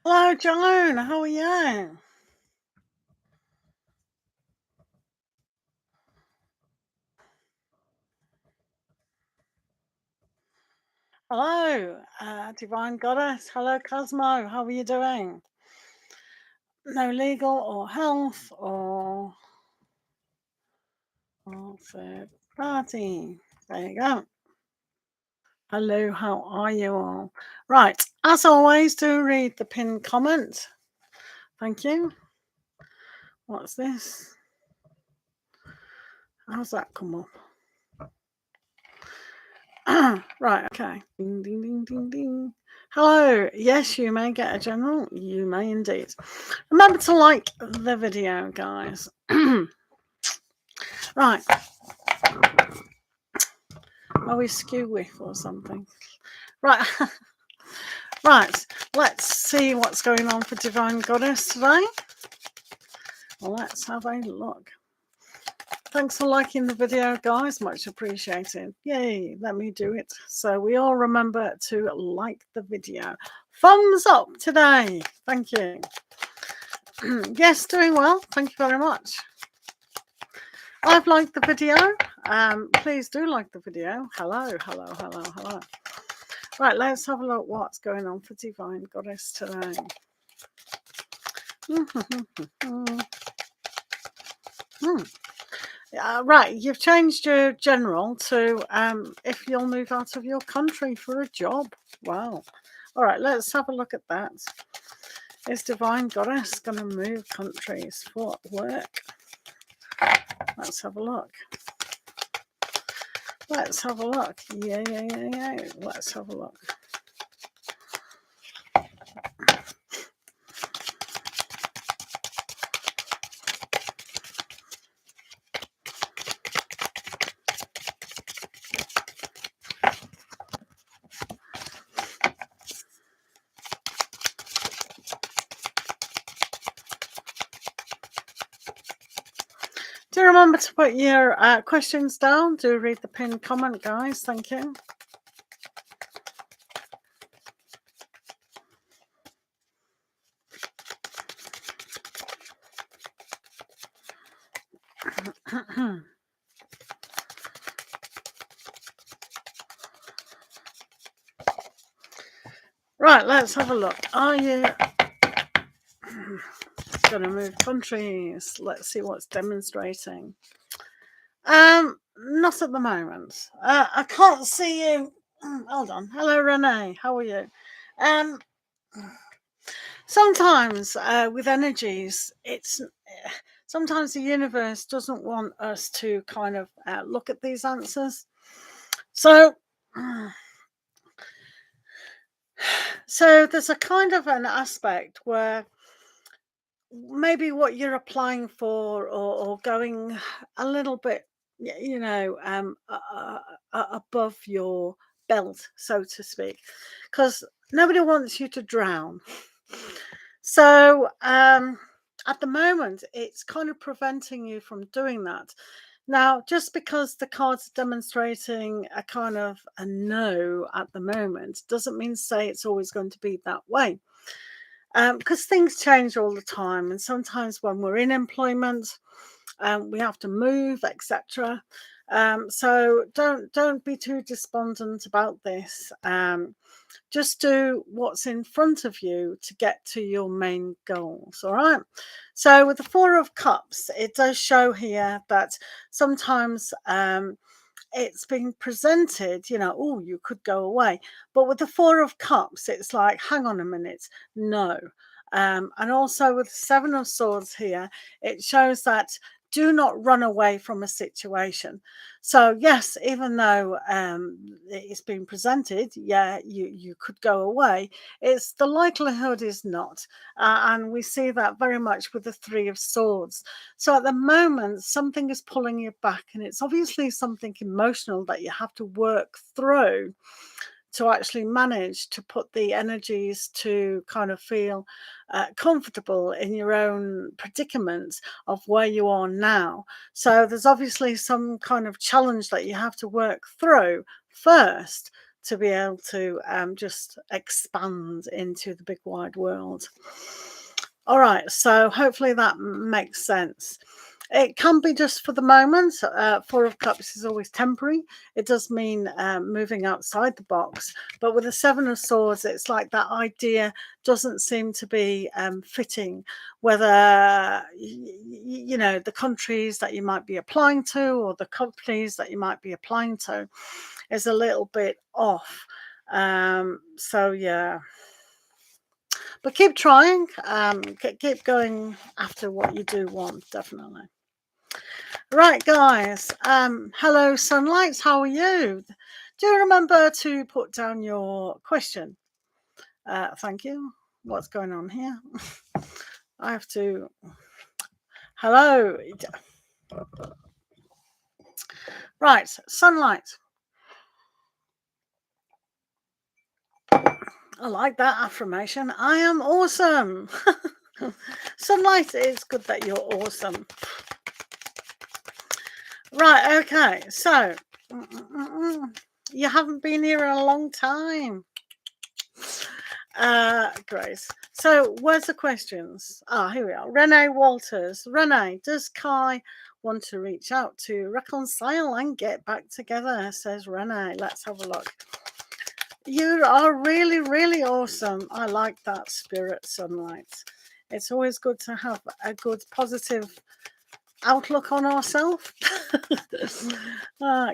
Hello, Joan. How are you? Hello, Divine Goddess. Hello, Cosmo. How are you doing? No legal or health or third party. There you go. Hello, how are you all? Right, as always, do read the pinned comment. Thank you. What's this? How's that come up? Right, okay. Ding, ding, ding, ding, ding. Hello. Yes, you may get a general. You may indeed. Remember to like the video, guys. Right. Are we skew whiff or something? Right. Right. Let's see what's going on for Divine Goddess today. Let's have a look. Thanks for liking the video, guys. Much appreciated. Yay, let me do it. So we all remember to like the video. Thumbs up today. Thank you. Yes, doing well. Thank you very much. I've liked the video. Please do like the video. Hello, hello, hello, hello. Right, let's have a look what's going on for Divine Goddess today. Right, you've changed your general to if you'll move out of your country for a job. Wow. All right, let's have a look at that. Is Divine Goddess going to move countries for work? Let's have a look. Let's have a look. Yeah. Let's have a look. Do remember to put your questions down. Do read the pinned comment, guys. Thank you. Right, let's have a look. Are you going to move countries? Let's see what's demonstrating. Not at the moment. I can't see you. Hold on. Hello, Renee. How are you? Sometimes with energies, it's sometimes the universe doesn't want us to kind of look at these answers. So there's a kind of an aspect where maybe what you're applying for or going a little bit, above your belt, so to speak, because nobody wants you to drown. So at the moment, it's kind of preventing you from doing that. Now, just because the cards are demonstrating a kind of a no at the moment doesn't mean to say it's always going to be that way. Because things change all the time, and sometimes when we're in employment, we have to move, etc. So don't be too despondent about this. Just do what's in front of you to get to your main goals. All right. So with the Four of Cups, it does show here that sometimes it's being presented, oh, you could go away. But with the Four of Cups, it's like, hang on a minute, no. And also with the Seven of Swords here, it shows that do not run away from a situation. So yes, even though it's been presented, yeah, you could go away. It's the likelihood is not, and we see that very much with the Three of Swords. So at the moment, something is pulling you back, and it's obviously something emotional that you have to work through to actually manage to put the energies to kind of feel comfortable in your own predicament of where you are now. So there's obviously some kind of challenge that you have to work through first to be able to just expand into the big wide world. All right, so hopefully that makes sense. It can be just for the moment. Four of Cups is always temporary. It does mean moving outside the box. But with the Seven of Swords, it's like that idea doesn't seem to be fitting, whether, you know, the countries that you might be applying to or the companies that you might be applying to is a little bit off. So, yeah. But keep trying. Keep going after what you do want, definitely. Right, guys. Hello, Sunlights. How are you? Do remember to put down your question. Thank you. What's going on here? I have to. Hello. Right, Sunlight. I like that affirmation. I am awesome. Sunlight, it's good that you're awesome. Right, okay. So, you haven't been here in a long time. Grace. So, where's the questions? Here we are. Renee Walters. Renee, does Kai want to reach out to reconcile and get back together? Says Renee. Let's have a look. You are really, really awesome. I like that spirit, Sunlight. It's always good to have a good, positive outlook on ourselves.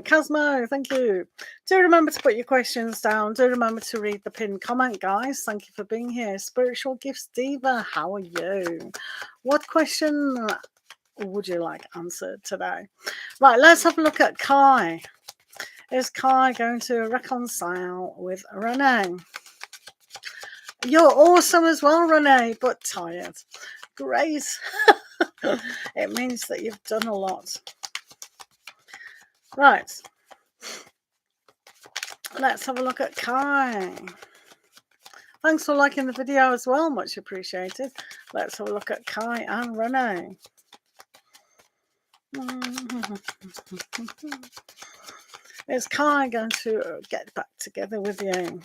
Cosmo, thank you. Do remember to put your questions down. Do remember to read the pinned comment, guys. Thank you for being here. Spiritual Gifts Diva, how are you? What question would you like answered today? Right, let's have a look at Kai. Is Kai going to reconcile with Renee? You're awesome as well, Renee, but tired. Grace. It means that you've done a lot. Right. Let's have a look at Kai. Thanks for liking the video as well. Much appreciated. Let's have a look at Kai and Renee. Is Kai going to get back together with you?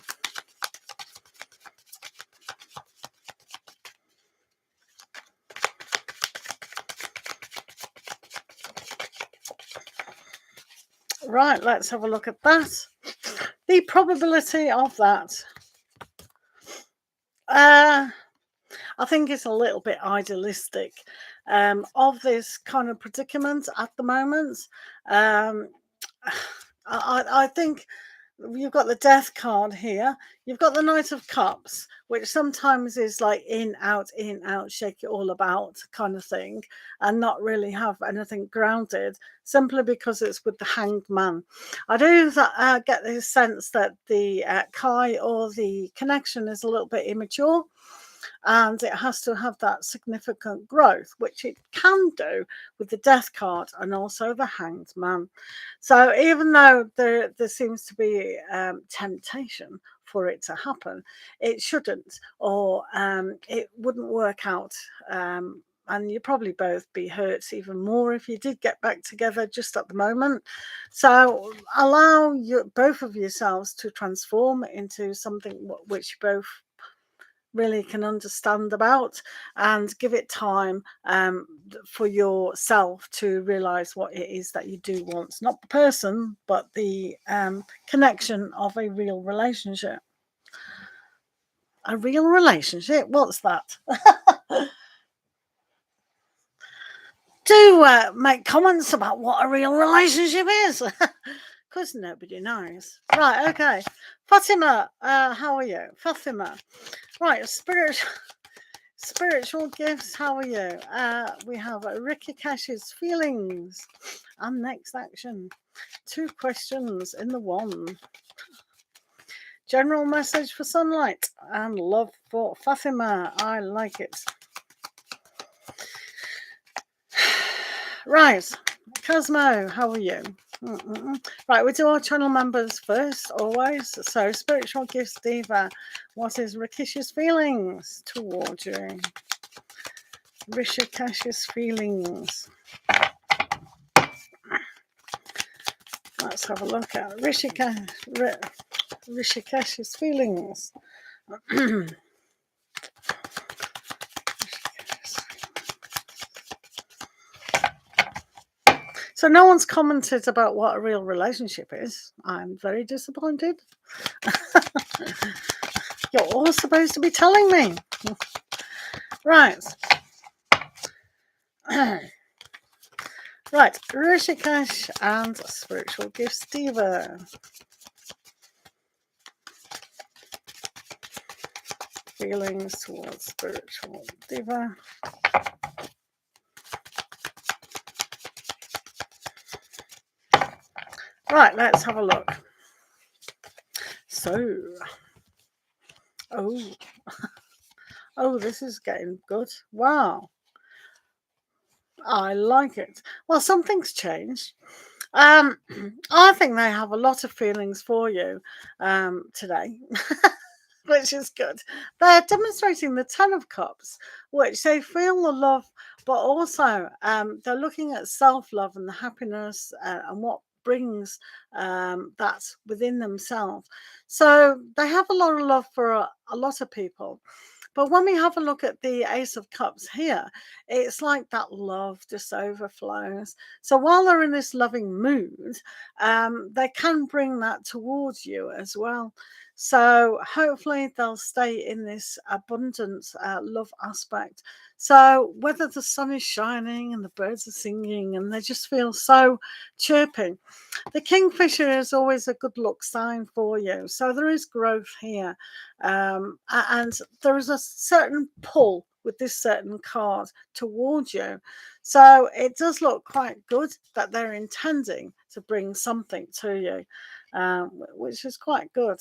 Right, let's have a look at that. The probability of that. I think it's a little bit idealistic of this kind of predicament at the moment. I think you've got the Death card here. You've got the Knight of Cups, which sometimes is like in, out, shake it all about kind of thing, and not really have anything grounded, simply because it's with the Hanged Man. I do get the sense that the Kai or the connection is a little bit immature, and it has to have that significant growth, which it can do with the Death card and also the Hanged Man. So even though there seems to be temptation for it to happen, it shouldn't, or it wouldn't work out. And you'd probably both be hurt even more if you did get back together just at the moment. So allow both of yourselves to transform into something which you both really can understand about, and give it time for yourself to realize what it is that you do want. Not the person, but the connection of a real relationship. A real relationship? What's that? Do make comments about what a real relationship is, because nobody knows. Right, okay. Fatima, how are you? Fatima. Right, spiritual gifts, how are you? We have Ricky Cash's feelings and next action. 2 questions in the one. General message for Sunlight and love for Fatima. I like it. Right, Cosmo, how are you? Right, we do our channel members first, always. So, Spiritual Gifts Diva, what is Rikish's feelings towards you? Rishikesh's feelings. Let's have a look at Rishikesh. Rishikesh's feelings. So no one's commented about what a real relationship is. I'm very disappointed. You're all supposed to be telling me. Right. Right, Rishikesh and Spiritual Gifts Diva. Feelings towards Spiritual Diva. Right, let's have a look. So, oh, this is getting good. Wow, I like it. Well, something's changed. I think they have a lot of feelings for you today, which is good. They're demonstrating the Ten of Cups, which they feel the love, but also they're looking at self-love and the happiness and what brings that within themselves. So they have a lot of love for a lot of people. But when we have a look at the Ace of Cups here, it's like that love just overflows. So while they're in this loving mood, they can bring that towards you as well. So hopefully they'll stay in this abundant love aspect. So whether the sun is shining and the birds are singing and they just feel so chirping, the Kingfisher is always a good luck sign for you. So there is growth here. And there is a certain pull with this certain card towards you. So it does look quite good that they're intending to bring something to you, which is quite good.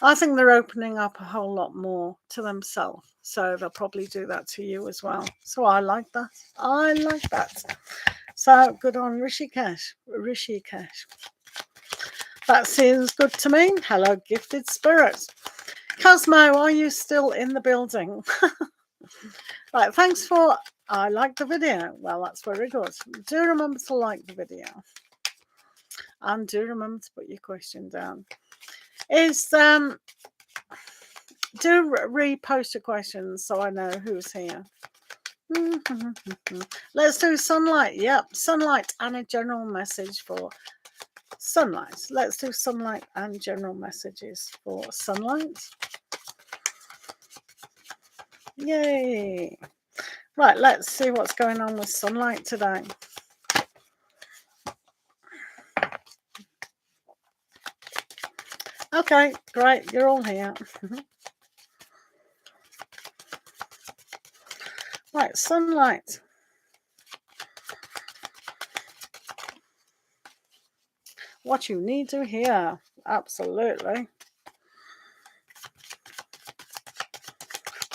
I think they're opening up a whole lot more to themselves. So they'll probably do that to you as well. So I like that. I like that. So good on Rishikesh. That seems good to me. Hello, gifted spirits. Cosmo, are you still in the building? Right, thanks for... I like the video. Well, that's very good. Do remember to like the video. And do remember to put your question down. Do repost your questions so I know who's here. Let's do sunlight. Yep, sunlight and a general message for sunlight. Let's do sunlight and general messages for sunlight. Yay. Right, let's see what's going on with sunlight today. Okay, great. You're all here. Right, sunlight. What you need to hear. Absolutely.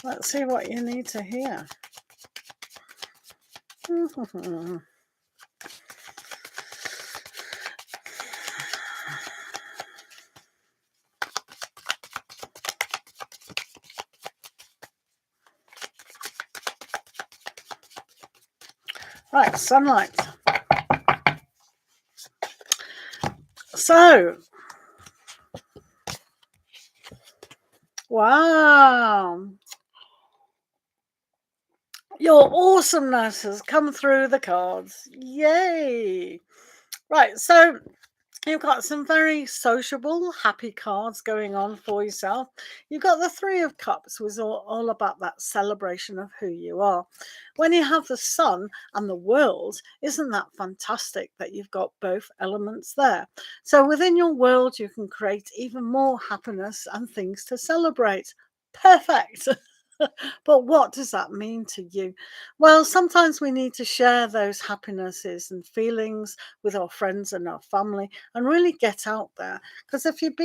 Let's see what you need to hear. Right, sunlight. So, wow. Your awesomeness has come through the cards. Yay. Right, so you've got some very sociable, happy cards going on for yourself. You've got the Three of Cups, which is all about that celebration of who you are. When you have the sun and the world, isn't that fantastic that you've got both elements there? So within your world, you can create even more happiness and things to celebrate. Perfect. But what does that mean to you? Well, sometimes we need to share those happinesses and feelings with our friends and our family and really get out there. Because if you've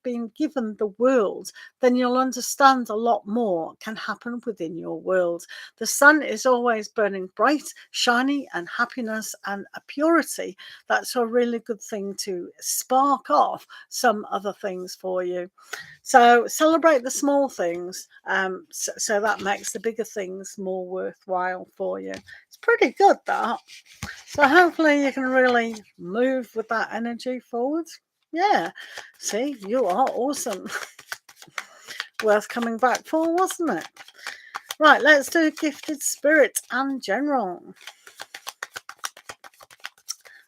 been given the world, then you'll understand a lot more can happen within your world. The sun is always burning bright, shiny, and happiness and a purity. That's a really good thing to spark off some other things for you. So celebrate the small things, so that makes the bigger things more worthwhile for you. It's pretty good, that. So hopefully you can really move with that energy forward. Yeah. See, you are awesome. Worth coming back for, wasn't it? Right, let's do gifted spirit and general.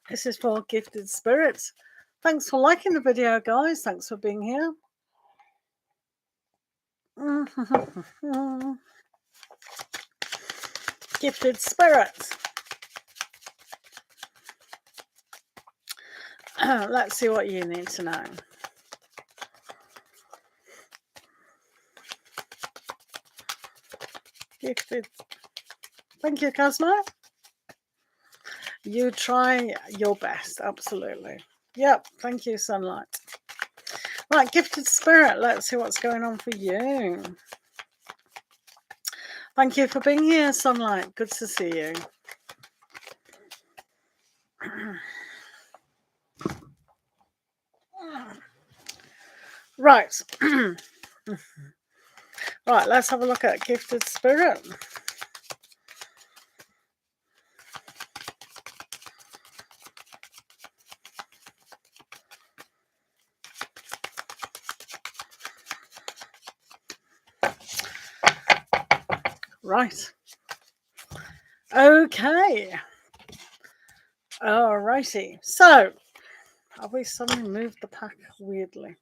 This is for gifted spirits. Thanks for liking the video, guys. Thanks for being here. Gifted spirits. Let's see what you need to know. Gifted. Thank you, Cosmo. You try your best. Absolutely. Yep. Thank you, Sunlight. Right, gifted spirit. Let's see what's going on for you. Thank you for being here, Sunlight. Good to see you. Right. Right, let's have a look at gifted spirit. Right. Okay. Alrighty. So, have we suddenly moved the pack weirdly?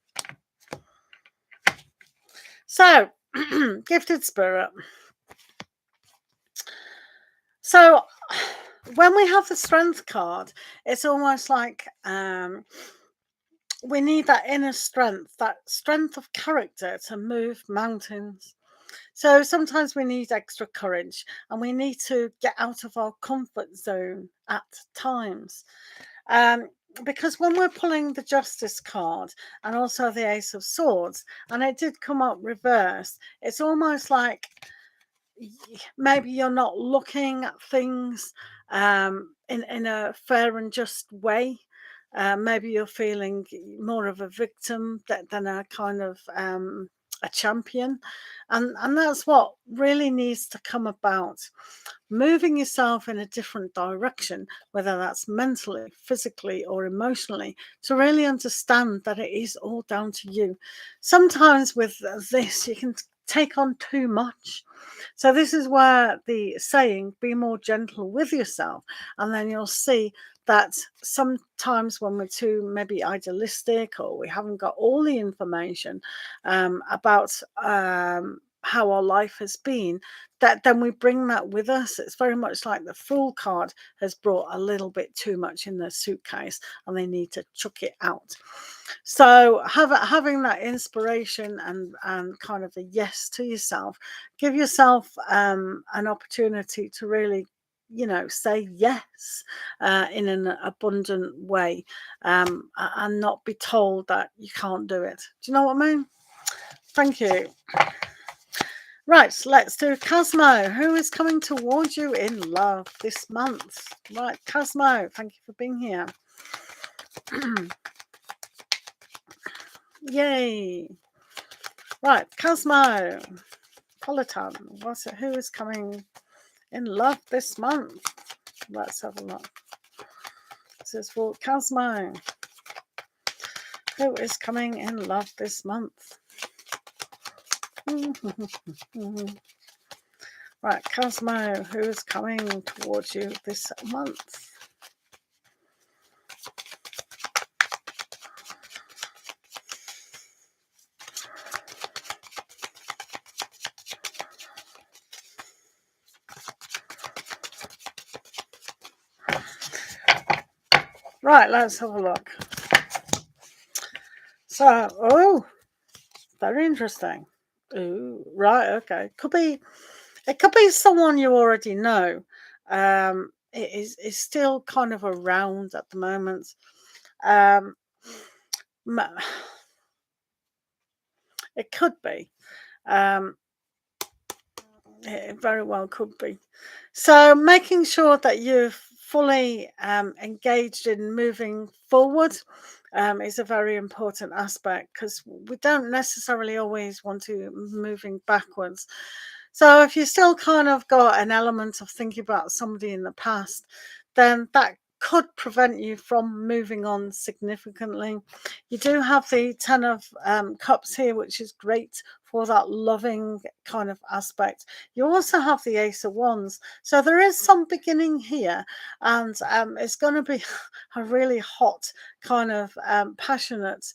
So, gifted spirit. So, when we have the strength card, it's almost like we need that inner strength, that strength of character to move mountains. So sometimes we need extra courage and we need to get out of our comfort zone at times. Because when we're pulling the Justice card and also the Ace of Swords, and it did come up reversed, it's almost like maybe you're not looking at things in a fair and just way. Maybe you're feeling more of a victim than a kind of a champion, and that's what really needs to come about. Moving yourself in a different direction, whether that's mentally, physically, or emotionally, to really understand that it is all down to you. Sometimes with this, you can take on too much. So this is where the saying, be more gentle with yourself, and then you'll see that sometimes when we're too maybe idealistic or we haven't got all the information about how our life has been, that then we bring that with us. It's very much like the Fool card has brought a little bit too much in their suitcase and they need to chuck it out. So having that inspiration and kind of a yes to yourself, give yourself an opportunity to really, say yes in an abundant way, and not be told that you can't do it. Do you know what I mean? Thank you. Right, so let's do Cosmo. Who is coming towards you in love this month? Right, Cosmo, thank you for being here. Yay. Right, Cosmo. Politan, who is coming in love this month? Let's have a look. This is for Cosmo. Who is coming in love this month? Right, Cosmo, who is coming towards you this month? Right, let's have a look. So, very interesting. Ooh, right, okay. It could be someone you already know. It is still kind of around at the moment. It could be. It very well could be. So making sure that you're fully engaged in moving forward is a very important aspect, because we don't necessarily always want to moving backwards. So if you still kind of got an element of thinking about somebody in the past, then that could prevent you from moving on significantly. You do have the Ten of Cups here, which is great for that loving kind of aspect. You also have the Ace of Wands. So there is some beginning here, and it's going to be a really hot kind of passionate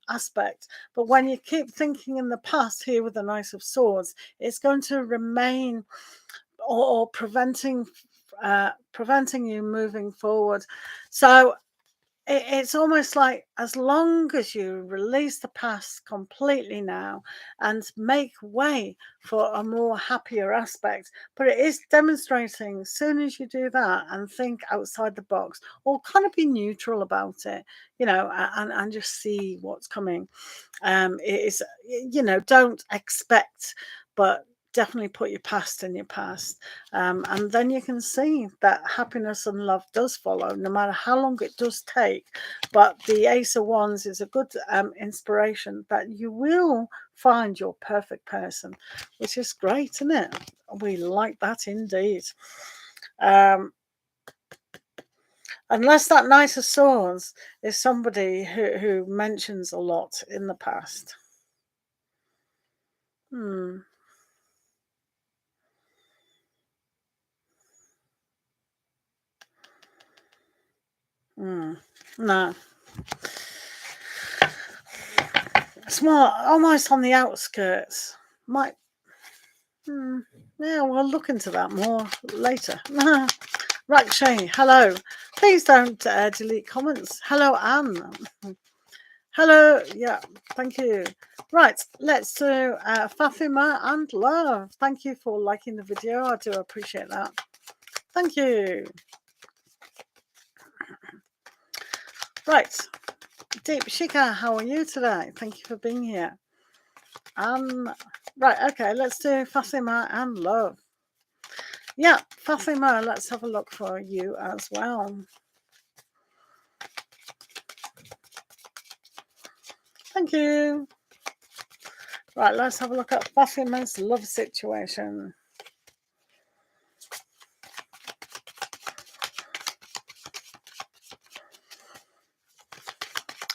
aspect. But when you keep thinking in the past here with the Knight of Swords, it's going to remain or preventing you moving forward. So it's almost like, as long as you release the past completely now and make way for a more happier aspect, but it is demonstrating, as soon as you do that and think outside the box, or kind of be neutral about it, and just see what's coming. It is, don't expect, but definitely put your past in your past, and then you can see that happiness and love does follow, no matter how long it does take. But the Ace of Wands is a good inspiration that you will find your perfect person, which is great, isn't it? We like that indeed. Unless that Knight of Swords is somebody who mentions a lot in the past. No. It's more almost on the outskirts. Might. Yeah, we'll look into that more later. Right, Shane, hello. Please don't delete comments. Hello, Anne. Hello. Yeah, thank you. Right, let's do Fatima and Love. Thank you for liking the video. I do appreciate that. Thank you. Right, Deep Shika, how are you today? Thank you for being here. Right, okay, let's do Fatima and Love. Yeah, Fatima, let's have a look for you as well. Thank you. Right, let's have a look at Fatima's love situation.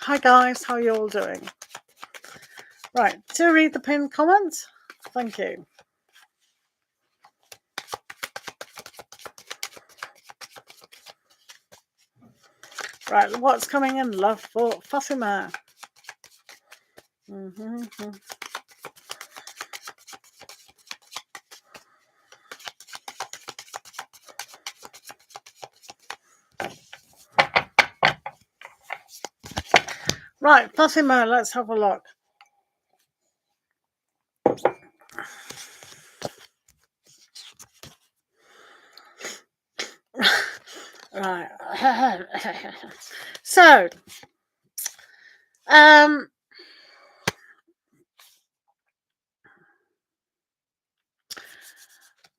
Hi guys, how are you all doing? Right, to read the pinned comment. Thank you. Right, what's coming in love for Fatima? Right, Fatima, let's have a look. Right. So,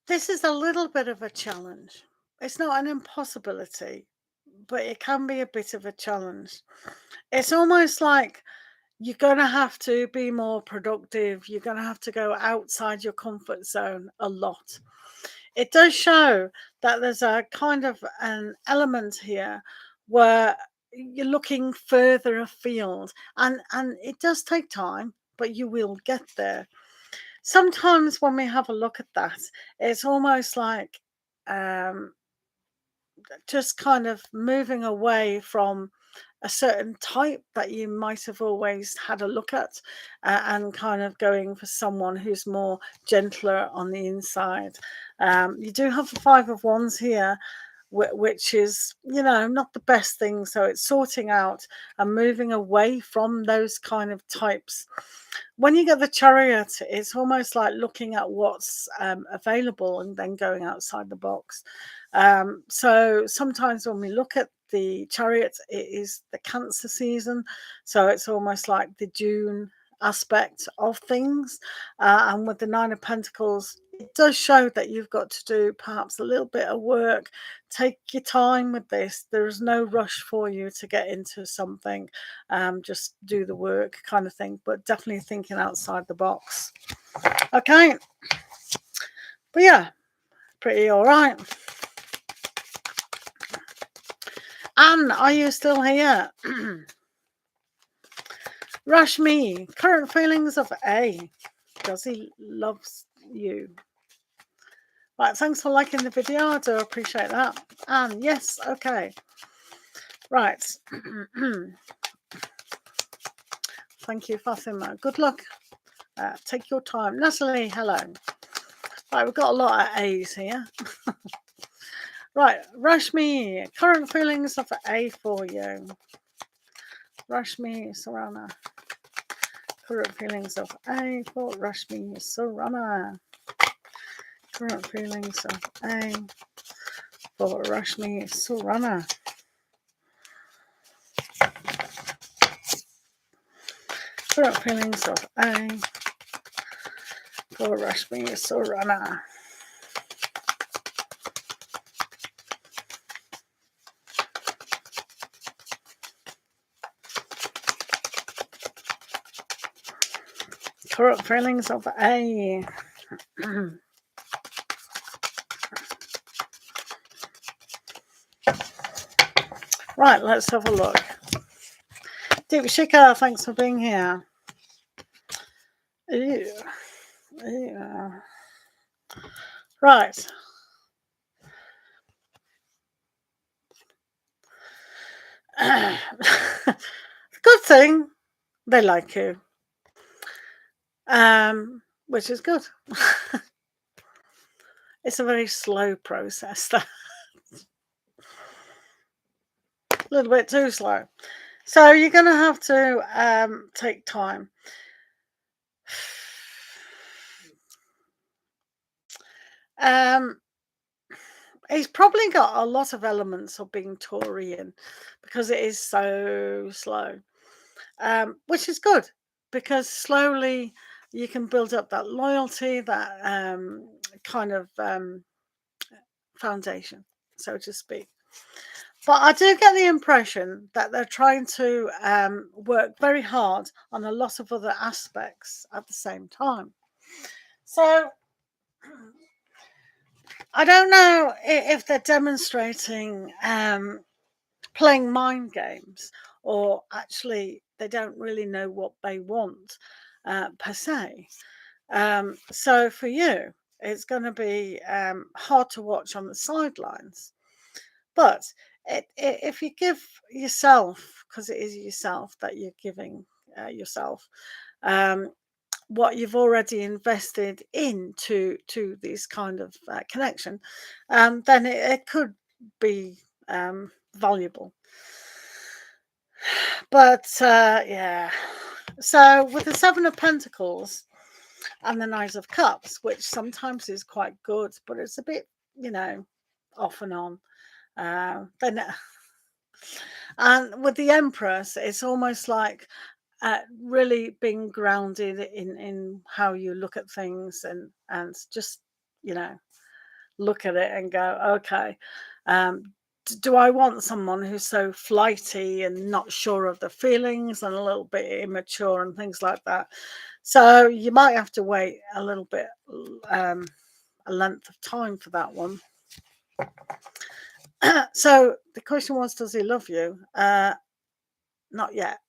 this is a little bit of a challenge. It's not an impossibility, but it can be a bit of a challenge. It's almost like you're going to have to be more productive. You're going to have to go outside your comfort zone a lot. It does show that there's a kind of an element here where you're looking further afield, and it does take time, but you will get there. Sometimes when we have a look at that, it's almost like just kind of moving away from a certain type that you might have always had a look at, and kind of going for someone who's more gentler on the inside. You do have the Five of Wands here, which is, not the best thing. So it's sorting out and moving away from those kind of types. When you get the Chariot, it's almost like looking at what's available and then going outside the box. So sometimes when we look at the Chariot, it is the Cancer season. So it's almost like the June aspect of things. And with the Nine of Pentacles, it does show that you've got to do perhaps a little bit of work. Take your time with this. There is no rush for you to get into something. Just do the work kind of thing, but definitely thinking outside the box. Okay. But yeah, pretty all right. Anne, are you still here? Rashmi, current feelings of A. Does he loves you? Right, thanks for liking the video. I do appreciate that. Anne, yes, okay. Right. Thank you, Fatima. Good luck. Take your time. Natalie, hello. Right, we've got a lot of A's here. Right, Rashmi, current feelings of A for you. Rashmi Sarana. Current feelings of A for Rashmi Sarana. Current feelings of A for Rashmi Sarana. Current feelings of A for Rashmi Sarana. Current feelings of A. Right, let's have a look. Deep Shika, thanks for being here. Ew. Ew. Right. Good thing they like you. Which is good. It's a very slow process. A little bit too slow. So you're going to have to take time. He's probably got a lot of elements of being Taurian because it is so slow, which is good because slowly you can build up that loyalty, that kind of foundation, so to speak. But I do get the impression that they're trying to work very hard on a lot of other aspects at the same time. So I don't know if they're demonstrating playing mind games, or actually they don't really know what they want per se. So for you, it's going to be hard to watch on the sidelines. But if you give yourself, because it is yourself that you're giving yourself, what you've already invested into this kind of connection, then it could be valuable. But yeah, so with the Seven of Pentacles and the Knight of Cups, which sometimes is quite good, but it's a bit, off and on. Then, and with the Empress, it's almost like really being grounded in how you look at things, and just look at it and go, okay, do I want someone who's so flighty and not sure of the feelings and a little bit immature and things like that? So you might have to wait a little bit, a length of time for that one. So the question was, does he love you? Not yet.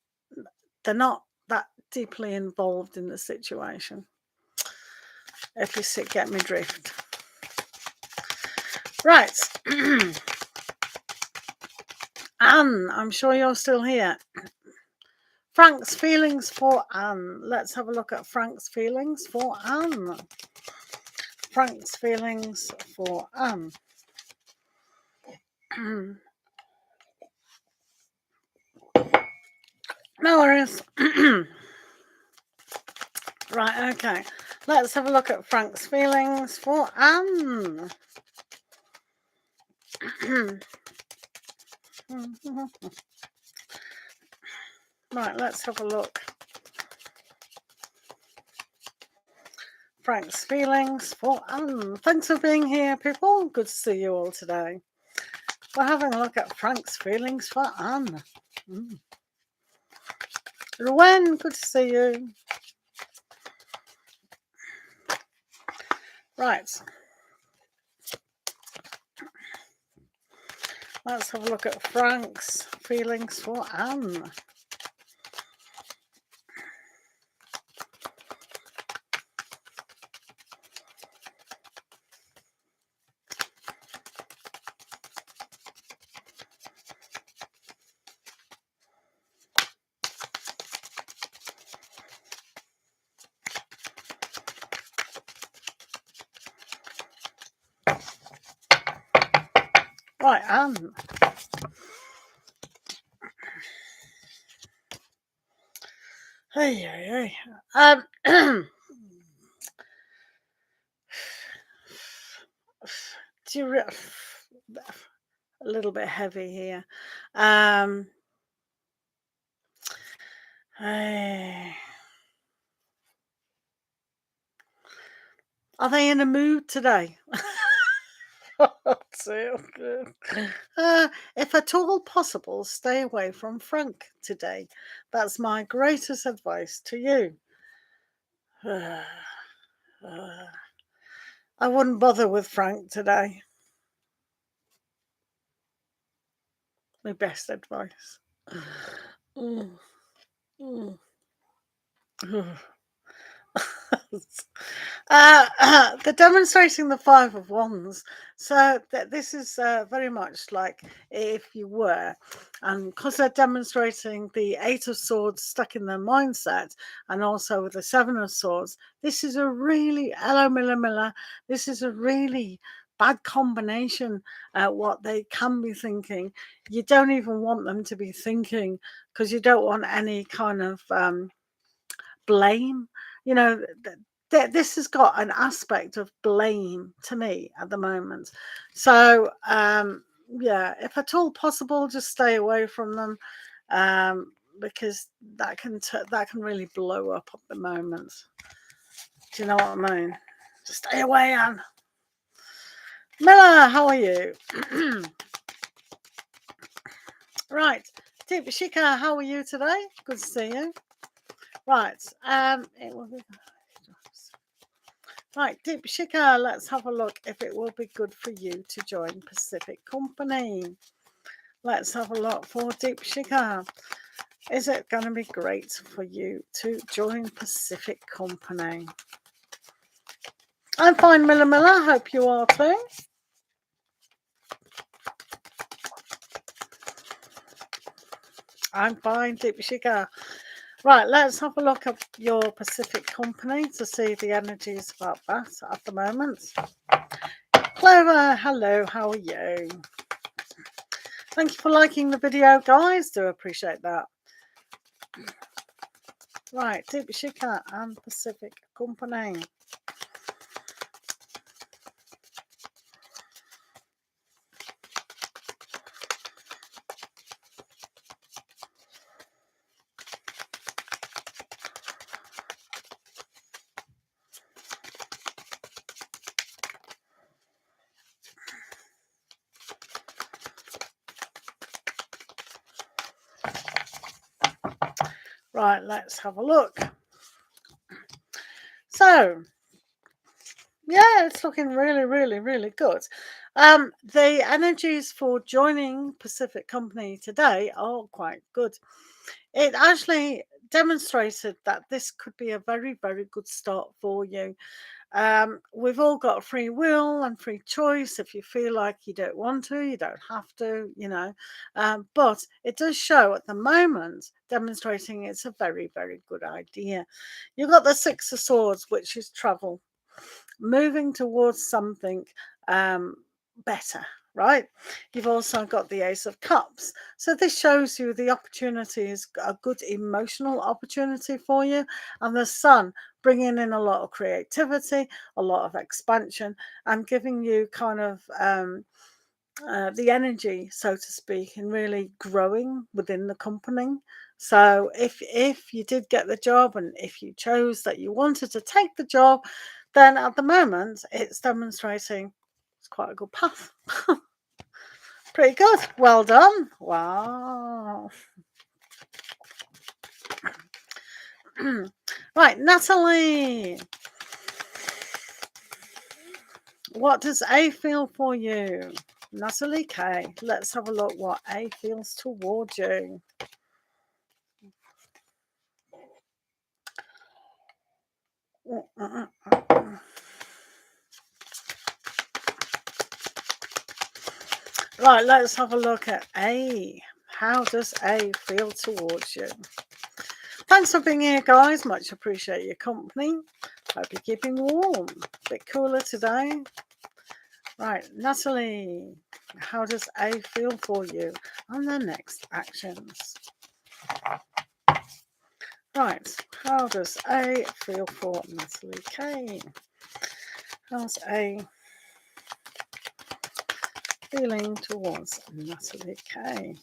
They're not that deeply involved in the situation. If you get me drift. Right. Anne, I'm sure you're still here. Frank's feelings for Anne. Let's have a look at Frank's feelings for Anne. Frank's feelings for Anne. No worries. Right, okay. Let's have a look at Frank's feelings for Anne. Right, let's have a look. Frank's feelings for Anne. Thanks for being here, people. Good to see you all today. We're having a look at Frank's feelings for Anne. Rowan, good to see you. Right. Let's have a look at Frank's feelings for Anne. Right, Anne. Hey. Do you a little bit heavy here. Hey. Are they in a mood today? If at all possible, stay away from Frank today. That's my greatest advice to you. I wouldn't bother with Frank today. My best advice. They're demonstrating the Five of Wands, so this is very much like if you were, and because they're demonstrating the Eight of Swords stuck in their mindset, and also with the Seven of Swords. This is a really, hello Miller, this is a really bad combination. What they can be thinking, you don't even want them to be thinking, because you don't want any kind of blame. You know, this has got an aspect of blame to me at the moment. So yeah, if at all possible, just stay away from them, because that can really blow up at the moment. Do you know what I mean? Just stay away, Anne. Miller, how are you? Right, Deepshika, how are you today? Good to see you. Right, it will be. Right, Deepshika, let's have a look if it will be good for you to join Pacific Company. Let's have a look for Deepshika. Is it going to be great for you to join Pacific Company? I'm fine, Miller. Hope you are too. I'm fine, Deepshika. Right, let's have a look at your Pacific Company to see the energies about that at the moment. Clover, hello, how are you? Thank you for liking the video, guys. Do appreciate that. Right, Deepshika and Pacific Company. Right, let's have a look. So, yeah, it's looking really, really, really good. The energies for joining Pacific Company today are quite good. It actually demonstrated that this could be a very, very good start for you. We've all got free will and free choice. If you feel like you don't want to, you don't have to, you know. But it does show at the moment, demonstrating it's a very, very good idea. You've got the Six of Swords, which is travel, moving towards something better, right? You've also got the Ace of Cups. So this shows you the opportunity is a good emotional opportunity for you. And the Sun bringing in a lot of creativity, a lot of expansion, and giving you kind of the energy, so to speak, and really growing within the company. So if you did get the job, and if you chose that you wanted to take the job, then at the moment it's demonstrating it's quite a good path. Pretty good. Well done. Wow. Right, Natalie. What does A feel for you? Natalie K. Let's have a look what A feels towards you. Right, let's have a look at A. How does A feel towards you? Thanks for being here, guys. Much appreciate your company. Hope you're keeping warm. A bit cooler today. Right, Natalie, how does A feel for you and their next actions? Right, how does A feel for Natalie K? How's A feeling towards Natalie K?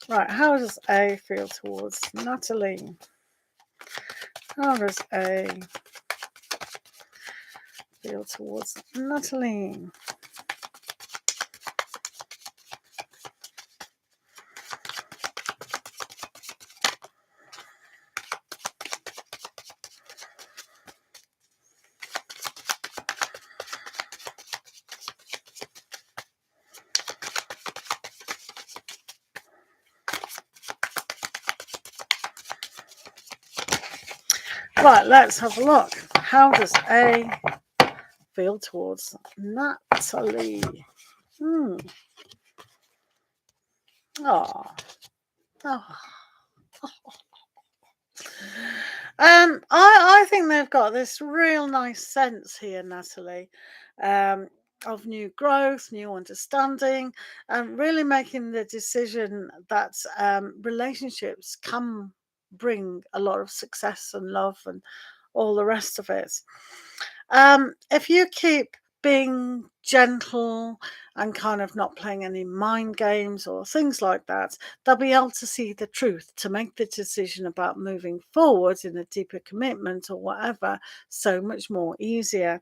Right, how does A feel towards Natalie? How does A feel towards Natalie? Right, let's have a look. How does A feel towards Natalie? Oh. Oh. I think they've got this real nice sense here, Natalie, of new growth, new understanding, and really making the decision that relationships can bring a lot of success and love and all the rest of it. If you keep being gentle and kind of not playing any mind games or things like that, they'll be able to see the truth to make the decision about moving forward in a deeper commitment or whatever so much more easier.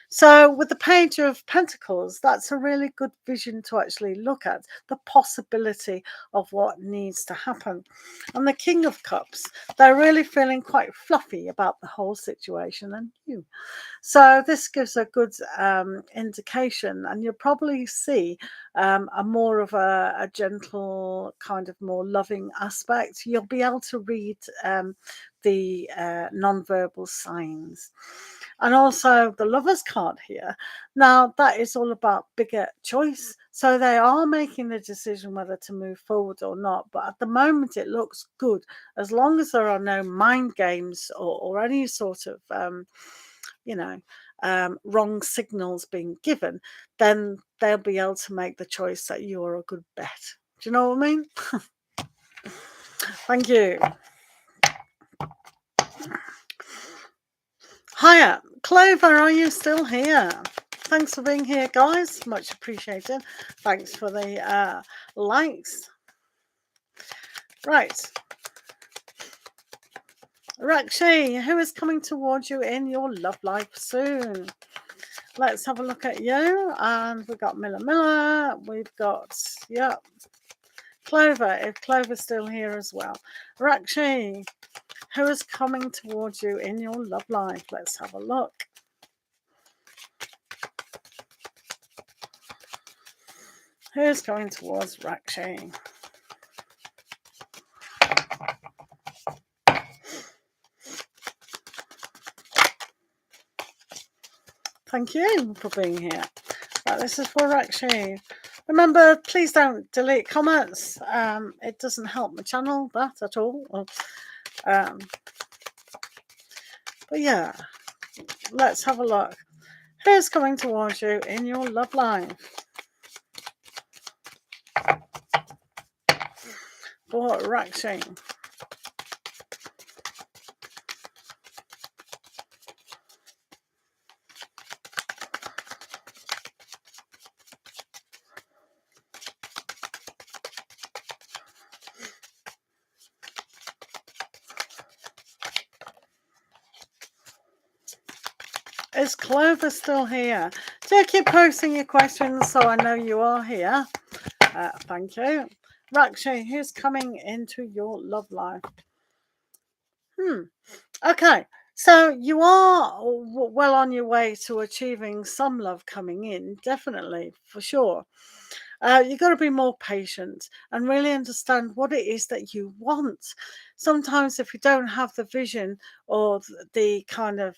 So with the Page of Pentacles, that's a really good vision to actually look at, the possibility of what needs to happen. And the King of Cups, they're really feeling quite fluffy about the whole situation and you. So this gives a good indication, and you'll probably see a more of a gentle, kind of more loving aspect. You'll be able to read the non-verbal signs. And also the Lover's card here. Now, that is all about bigger choice. So they are making the decision whether to move forward or not. But at the moment, it looks good. As long as there are no mind games or any sort of, wrong signals being given, then they'll be able to make the choice that you are a good bet. Do you know what I mean? Thank you. Hiya, Clover, are you still here? Thanks for being here, guys. Much appreciated. Thanks for the likes. Right. Rakshi, who is coming towards you in your love life soon? Let's have a look at you. And we've got Miller. We've got, Clover, if Clover's still here as well. Rakshi, who is coming towards you in your love life? Let's have a look. Who's going towards Rakshi? Thank you for being here. Right, this is for Rakshi. Remember, please don't delete comments. It doesn't help my channel, that at all. But yeah, let's have a look. Who's coming towards you in your love life? For Rakshi. Is Clover still here? Do keep posting your questions so I know you are here. Thank you. Rakshi, who's coming into your love life? Okay, so you are well on your way to achieving some love coming in, definitely, for sure. You've got to be more patient and really understand what it is that you want. Sometimes, if you don't have the vision or the kind of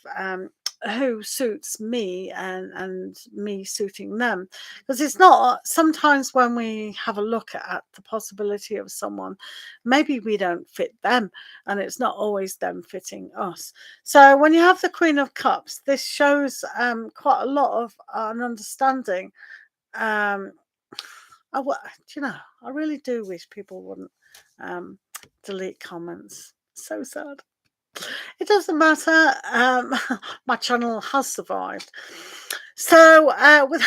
who suits me and me suiting them, because it's not, sometimes when we have a look at the possibility of someone, maybe we don't fit them, and it's not always them fitting us. So when you have the Queen of Cups, this shows quite a lot of an understanding. um, do you know, I really do wish people wouldn't delete comments. So sad. It doesn't matter. My channel has survived. So with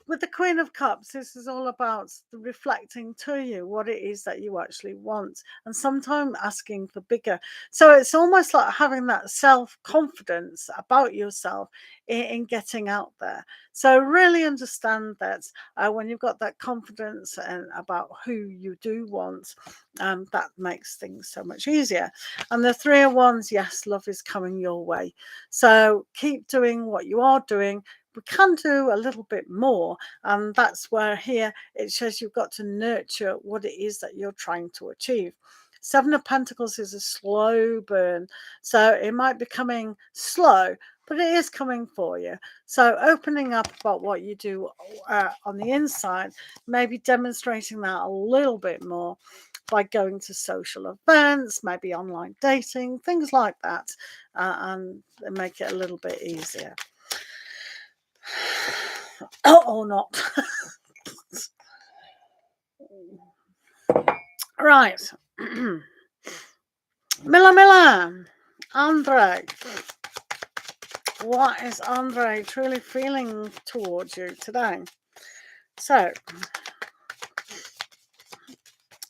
with the Queen of Cups, this is all about reflecting to you what it is that you actually want, and sometimes asking for bigger. So it's almost like having that self-confidence about yourself in getting out there. So really understand that when you've got that confidence and about who you do want, that makes things so much easier. And the Three of Wands, yes, love is coming your way. So keep doing what you are doing. We can do a little bit more, and that's where here it says you've got to nurture what it is that you're trying to achieve. Seven of Pentacles is a slow burn, so it might be coming slow, but it is coming for you. So opening up about what you do on the inside, maybe demonstrating that a little bit more by going to social events, maybe online dating, things like that, and make it a little bit easier. Or not. Right. Miller, Andre. What is Andre truly feeling towards you today? So,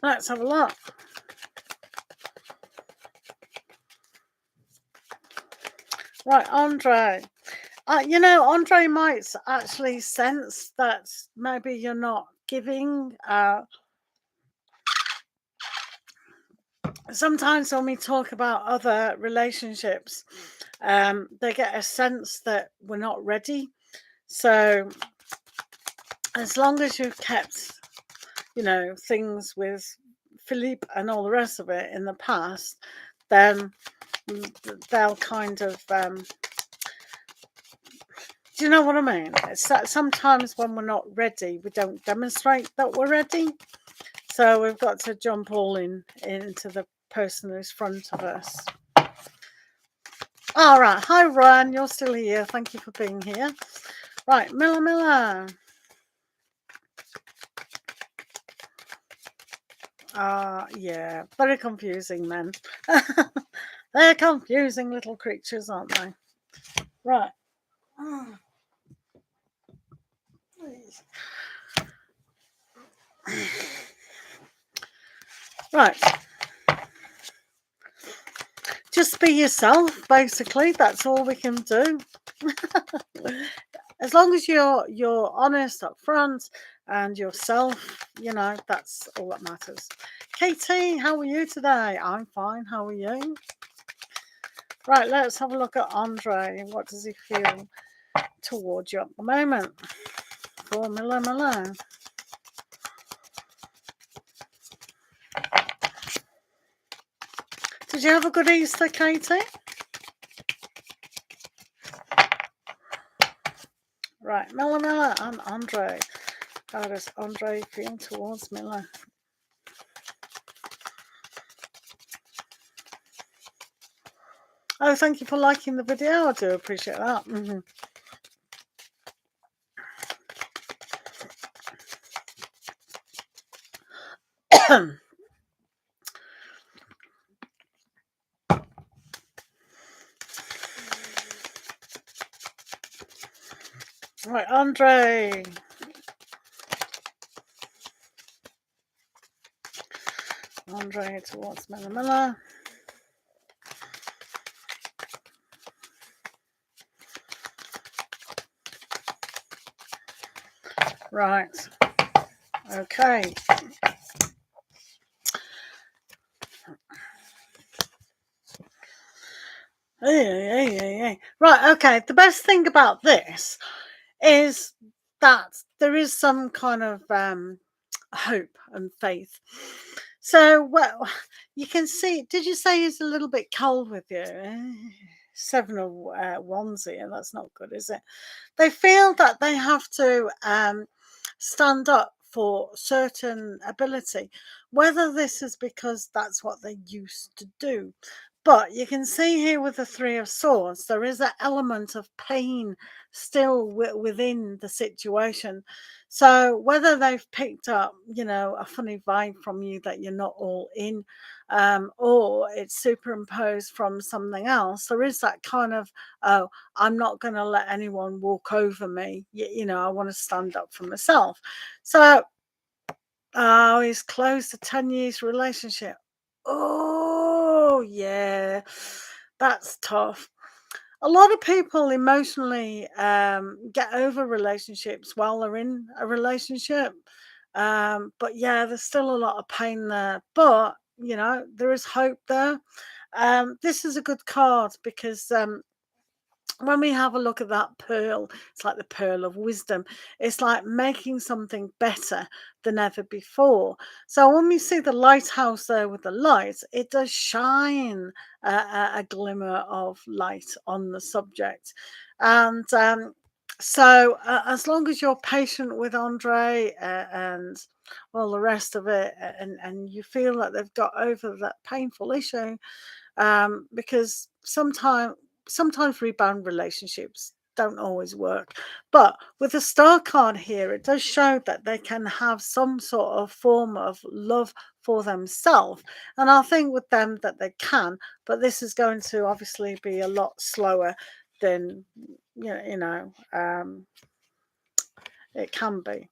let's have a look. Right, Andre. Andre might actually sense that maybe you're not giving. Sometimes when we talk about other relationships, they get a sense that we're not ready. So as long as you've kept, things with Philippe and all the rest of it in the past, then they'll kind of, do you know what I mean? It's that sometimes when we're not ready, we don't demonstrate that we're ready. So we've got to jump all into the person who's front of us. All right. Hi, Ryan. You're still here. Thank you for being here. Right. Miller. Yeah. Very confusing, men. They're confusing little creatures, aren't they? Right. Right. Just be yourself, basically. That's all we can do. As long as you're honest up front and yourself, that's all that matters. Katie, how are you today? I'm fine. How are you? Right, let's have a look at Andre. What does he feel towards you at the moment? For Miller. Did you have a good Easter, Katie? Right, Miller and Andre. How does Andre feel towards Miller? Oh, thank you for liking the video. I do appreciate that. Right, Andre. Andre towards Miller. Right. Okay. Right, okay. The best thing about this is that there is some kind of hope and faith. So, well, you can see. Did you say he's a little bit cold with you? Seven of wands here. That's not good, is it? They feel that they have to stand up for certain ability, whether this is because that's what they used to do. But you can see here with the Three of Swords, there is an element of pain still within the situation. So whether they've picked up, a funny vibe from you that you're not all in, or it's superimposed from something else, there is that kind of, oh, I'm not going to let anyone walk over me. I want to stand up for myself. So, oh, he's closed a 10 years relationship. Oh, yeah, that's tough. A lot of people emotionally get over relationships while they're in a relationship. But yeah, there's still a lot of pain there. But, there is hope there. This is a good card because when we have a look at that pearl, it's like the pearl of wisdom. It's like making something better than ever before. So when we see the lighthouse there with the light, it does shine a glimmer of light on the subject. And so as long as you're patient with Andre and all the rest of it, and you feel that they've got over that painful issue, because sometimes rebound relationships don't always work. But with the star card here, it does show that they can have some sort of form of love for themselves. And I think with them that they can, but this is going to obviously be a lot slower than it can be.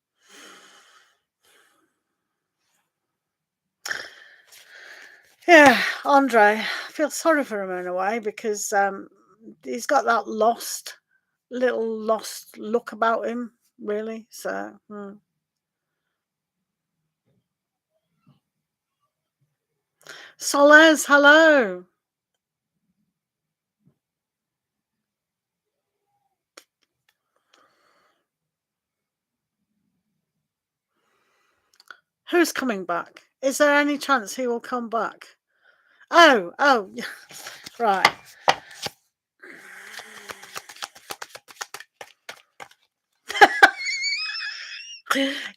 Yeah, Andre, I feel sorry for him in a way because he's got that little lost look about him, really. So, Solez, hello. Who's coming back? Is there any chance he will come back? Oh, right.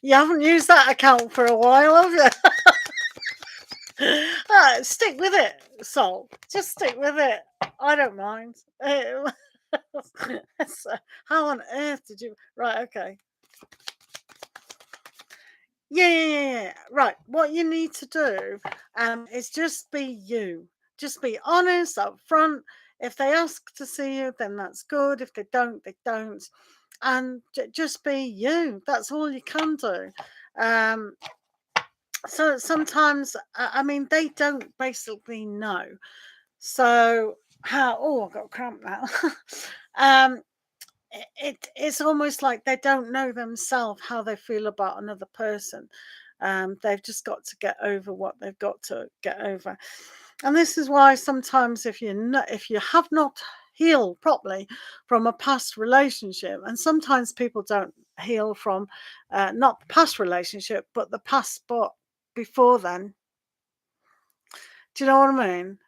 You haven't used that account for a while, have you? Stick with it, Sol. Just stick with it. I don't mind. So, how on earth did you? Right, okay. Yeah. Right. What you need to do is just be you. Just be honest up front. If they ask to see you, then that's good. If they don't, they don't. And just be you. That's all you can do. Um, so sometimes, I mean, they don't basically know. So how? Oh, I've got a cramp now. um, it's almost like they don't know themselves how they feel about another person. They've just got to get over what they've got to get over, and this is why sometimes if you have not healed properly from a past relationship, and sometimes people don't heal from not the past relationship but the past spot before then. Do you know what I mean?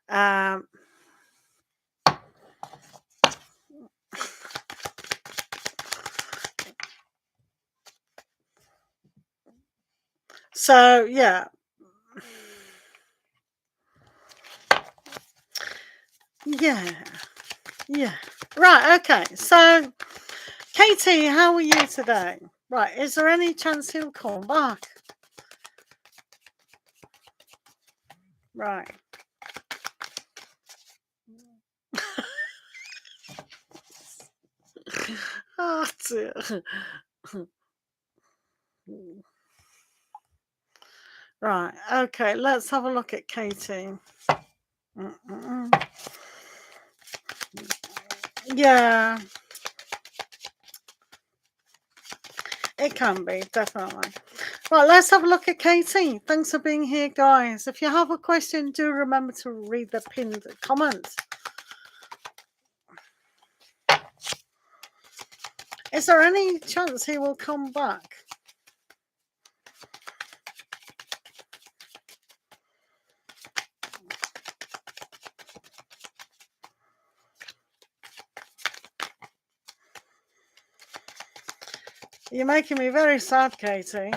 So yeah. Yeah. Right, okay. So Katie, how are you today? Right, is there any chance he'll come back? Right. Oh dear. Right, okay, let's have a look at Katie. Yeah, it can be, definitely. Right, let's have a look at Katie. Thanks for being here, guys. If you have a question, do remember to read the pinned comment. Is there any chance he will come back? You're making me very sad, Katie,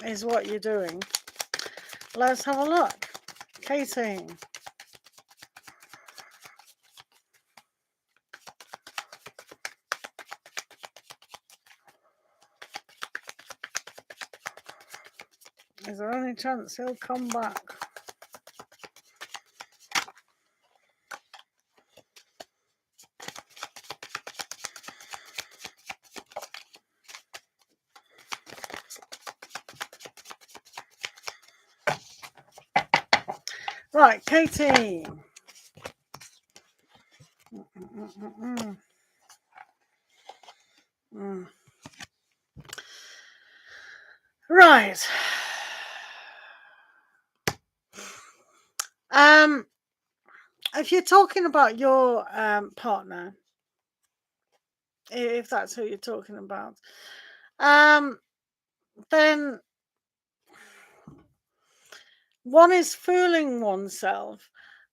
is what you're doing. Let's have a look. Katie. Is there any chance he'll come back? Right, Katie. Right. If you're talking about your partner, if that's who you're talking about, then one is fooling oneself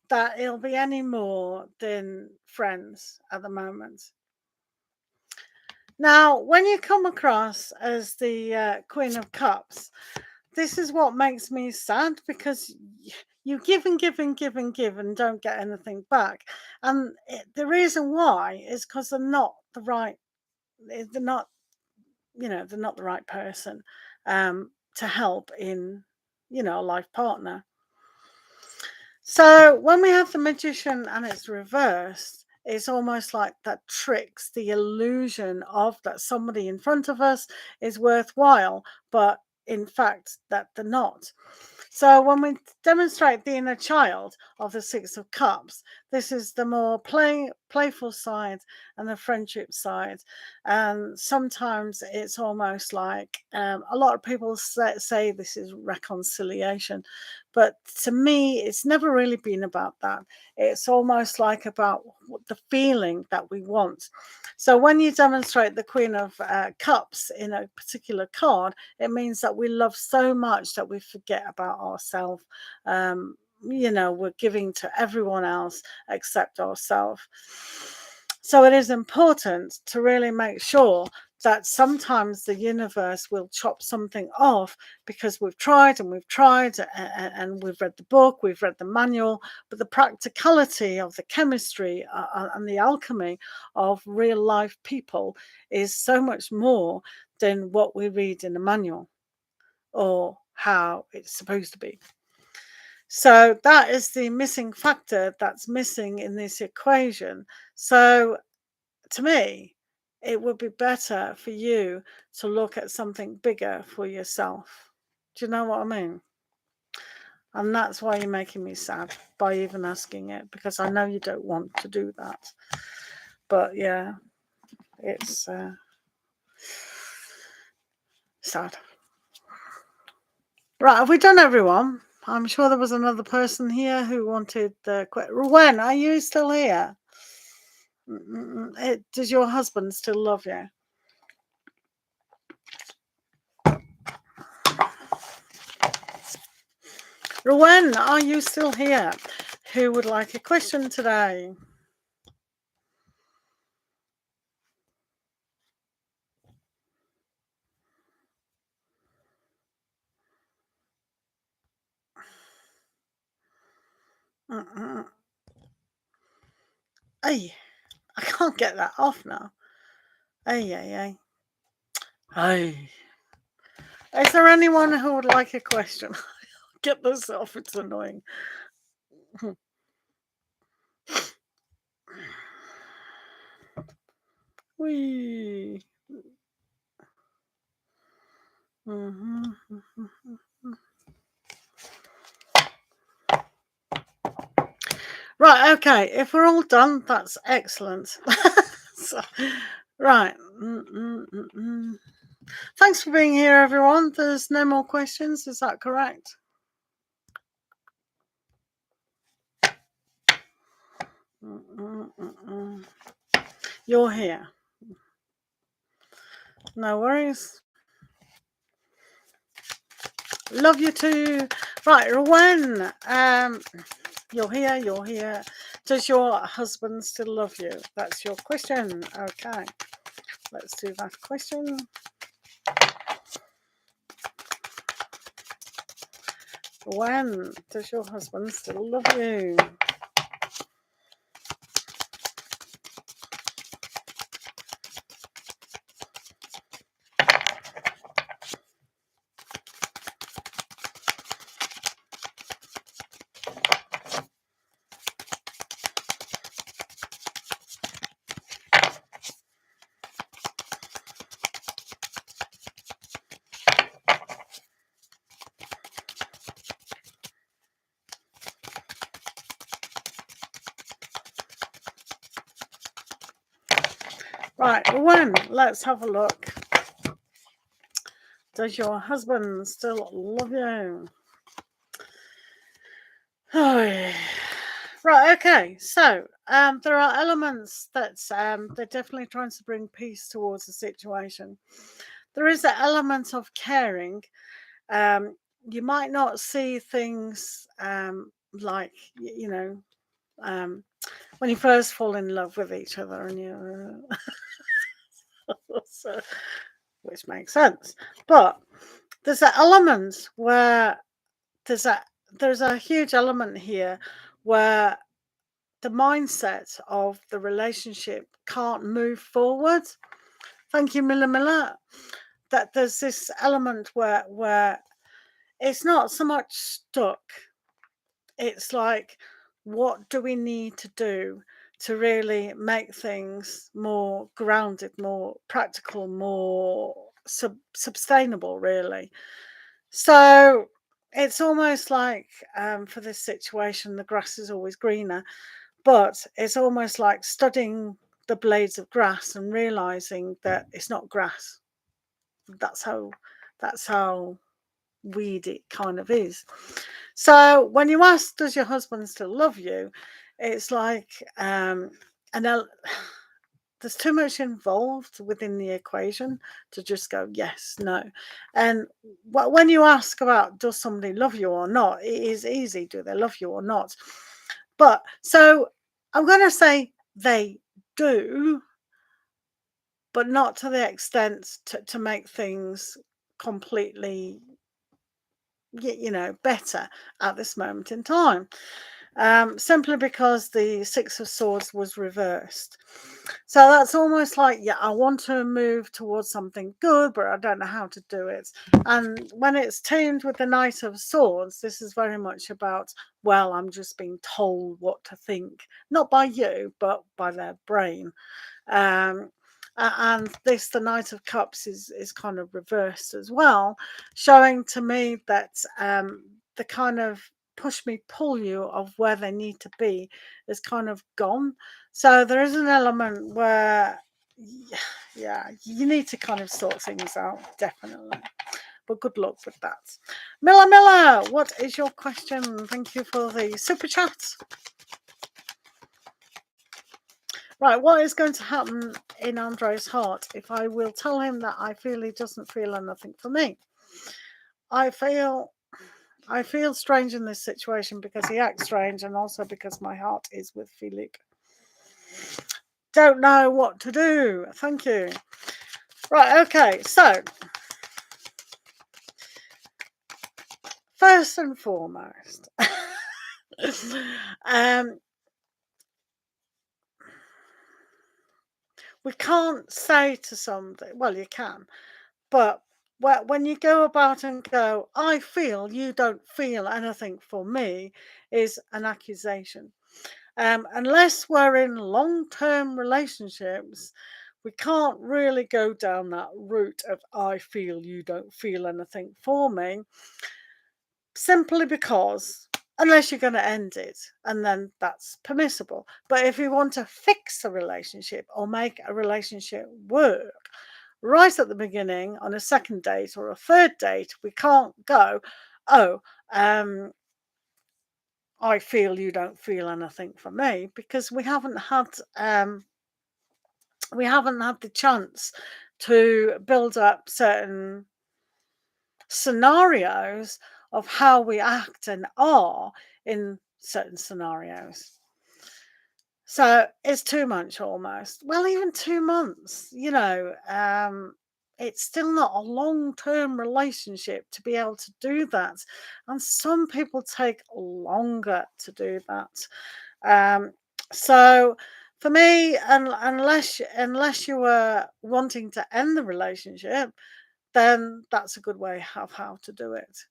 that it'll be any more than friends at the moment. Now, when you come across as the Queen of Cups, this is what makes me sad, because you give and give and give and give and don't get anything back. And the reason why is because they're not the right, they're not, they're not the right person to help in, a life partner. So when we have the Magician and it's reversed, it's almost like that tricks the illusion of that somebody in front of us is worthwhile, but in fact that they're not. So when we demonstrate the inner child of the Six of Cups, this is the more playful side and the friendship side. And sometimes it's almost like a lot of people say this is reconciliation. But to me, it's never really been about that. It's almost like about the feeling that we want. So when you demonstrate the Queen of Cups in a particular card, it means that we love so much that we forget about ourselves. We're giving to everyone else except ourselves. So it is important to really make sure that sometimes the universe will chop something off, because we've tried and we've tried and we've read the book, we've read the manual, but the practicality of the chemistry and the alchemy of real life people is so much more than what we read in the manual or how it's supposed to be. So that is the missing factor that's missing in this equation. So to me, it would be better for you to look at something bigger for yourself. Do you know what I mean? And that's why you're making me sad by even asking it, because I know you don't want to do that. But yeah, it's sad. Right, have we done everyone? I'm sure there was another person here who wanted the question. Rowan, are you still here? Does your husband still love you? Rowan, are you still here? Who would like a question today? Hey, I can't get that off now. Hey. Is there anyone who would like a question? Get this off, it's annoying. Whee. Right, okay. If we're all done, that's excellent. So, right. Thanks for being here, everyone. There's no more questions. Is that correct? You're here. No worries. Love you too. Right, Rowan. You're here. You're here. Does your husband still love you? That's your question. Okay. Let's do that question. When does your husband still love you? Right, when? Let's have a look. Does your husband still love you? Oh, yeah. Right, okay. So there are elements that they're definitely trying to bring peace towards the situation. There is an element of caring. You might not see things like, when you first fall in love with each other and you so, which makes sense. But there's an element where there's a huge element here where the mindset of the relationship can't move forward. Thank you, Miller Miller. That there's this element where it's not so much stuck. It's like, what do we need to do to really make things more grounded, more practical, more sustainable, really? So it's almost like for this situation, the grass is always greener, but it's almost like studying the blades of grass and realizing that it's not grass. That's how weedy it kind of is. So when you ask, does your husband still love you? It's like, there's too much involved within the equation to just go yes, no. And when you ask about does somebody love you or not, it is easy. Do they love you or not? But so I'm going to say they do, but not to the extent to make things completely, better at this moment in time. Simply because the Six of Swords was reversed. So that's almost like, yeah, I want to move towards something good, but I don't know how to do it. And when it's teamed with the Knight of Swords, this is very much about, well, I'm just being told what to think, not by you, but by their brain. And this, the Knight of Cups, is kind of reversed as well, showing to me that the kind of push me pull you of where they need to be is kind of gone. So there is an element where, yeah, you need to kind of sort things out, definitely. But good luck with that. Miller, what is your question? Thank you for the super chat. Right, what is going to happen in Andre's heart if I will tell him that I feel he doesn't feel anything for me? I feel strange in this situation because he acts strange, and also because my heart is with Philippe. Don't know what to do. Thank you. Right, okay, so first and foremost, we can't say to somebody, well, you can, but when you go about and go, I feel you don't feel anything for me, is an accusation. Unless we're in long-term relationships, we can't really go down that route of I feel you don't feel anything for me, simply because unless you're going to end it, and then that's permissible. But if you want to fix a relationship or make a relationship work, right at the beginning on a second date or a third date, we can't go, oh, I feel you don't feel anything for me, because we haven't had the chance to build up certain scenarios of how we act and are in certain scenarios. So it's too much almost. Well, even 2 months, it's still not a long-term relationship to be able to do that. And some people take longer to do that. So for me, unless you were wanting to end the relationship, then that's a good way of how to do it.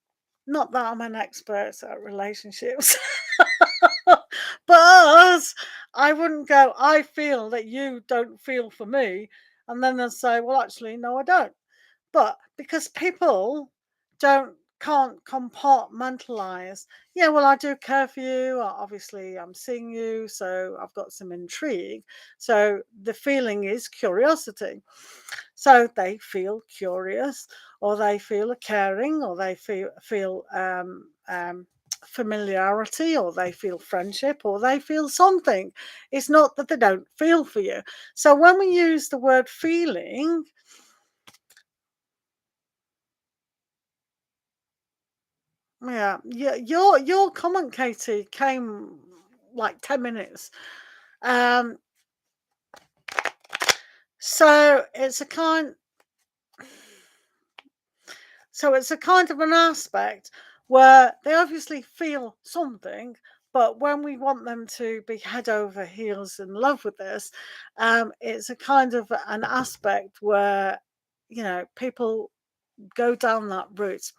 Not that I'm an expert at relationships, but I wouldn't go, I feel that you don't feel for me. And then they'll say, well, actually, no, I don't. But because people don't can't compartmentalize, yeah, well, I do care for you. Obviously, I'm seeing you, so I've got some intrigue. So the feeling is curiosity. So they feel curious, or they feel a caring, or they feel familiarity, or they feel friendship, or they feel something. It's not that they don't feel for you. So when we use the word feeling, yeah, your comment, Katie, came like 10 minutes. Um, so it's a kind of an aspect where they obviously feel something, but when we want them to be head over heels in love with this, it's a kind of an aspect where people go down that route.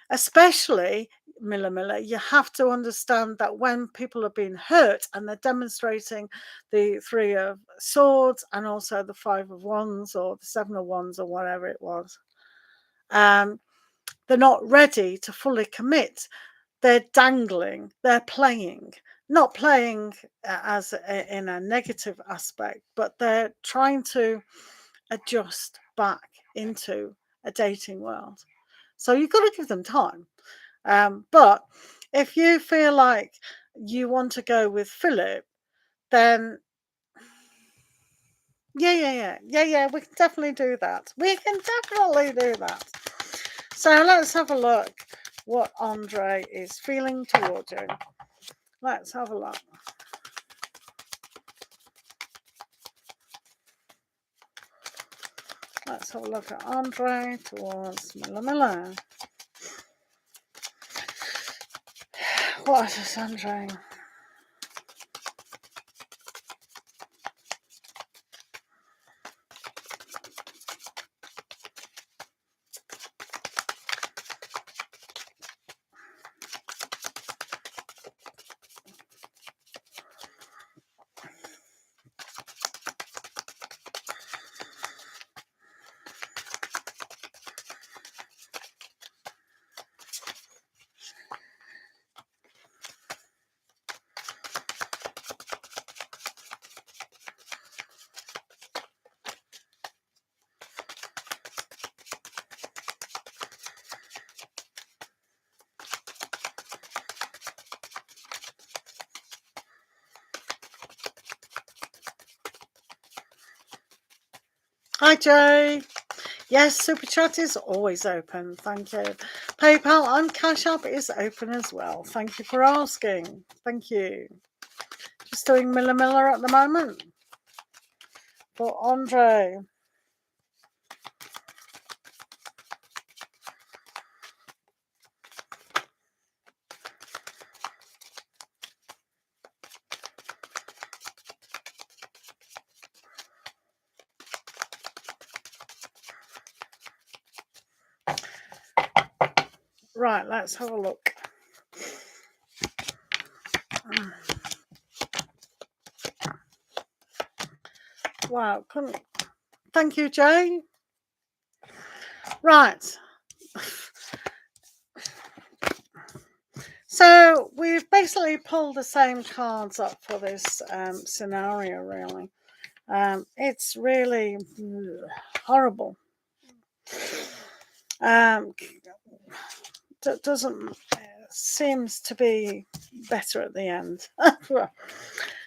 Especially, Miller, you have to understand that when people are being hurt and they're demonstrating the Three of Swords and also the Five of Wands or the Seven of Wands or whatever it was, they're not ready to fully commit. They're dangling, they're playing, not playing in a negative aspect, but they're trying to adjust back into a dating world. So you've got to give them time. But if you feel like you want to go with Philip, then yeah, we can definitely do that. We can definitely do that. So let's have a look what Andre is feeling towards you. Let's have a look. Let's have a look at Andre towards Miller. What is Andre? Hi, Joe. Yes, Super Chat is always open. Thank you. PayPal and Cash App is open as well. Thank you for asking. Thank you. Just doing Miller at the moment for Andre. Right, let's have a look. Wow, couldn't. Thank you, Jay. Right. So we've basically pulled the same cards up for this scenario, really. It's really horrible. Doesn't seems to be better at the end.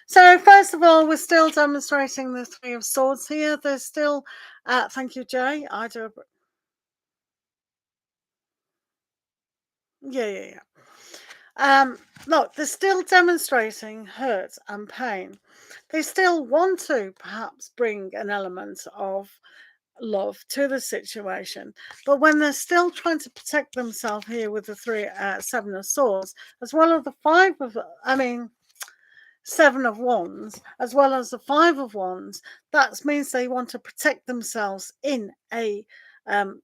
So first of all, we're still demonstrating the Three of Swords here. There's still, thank you, Jay. I do. Yeah. Look, they're still demonstrating hurt and pain. They still want to perhaps bring an element of love to the situation, but when they're still trying to protect themselves here with the Seven of Swords, as well as the Seven of Wands, as well as the Five of Wands, that means they want to protect themselves in a um,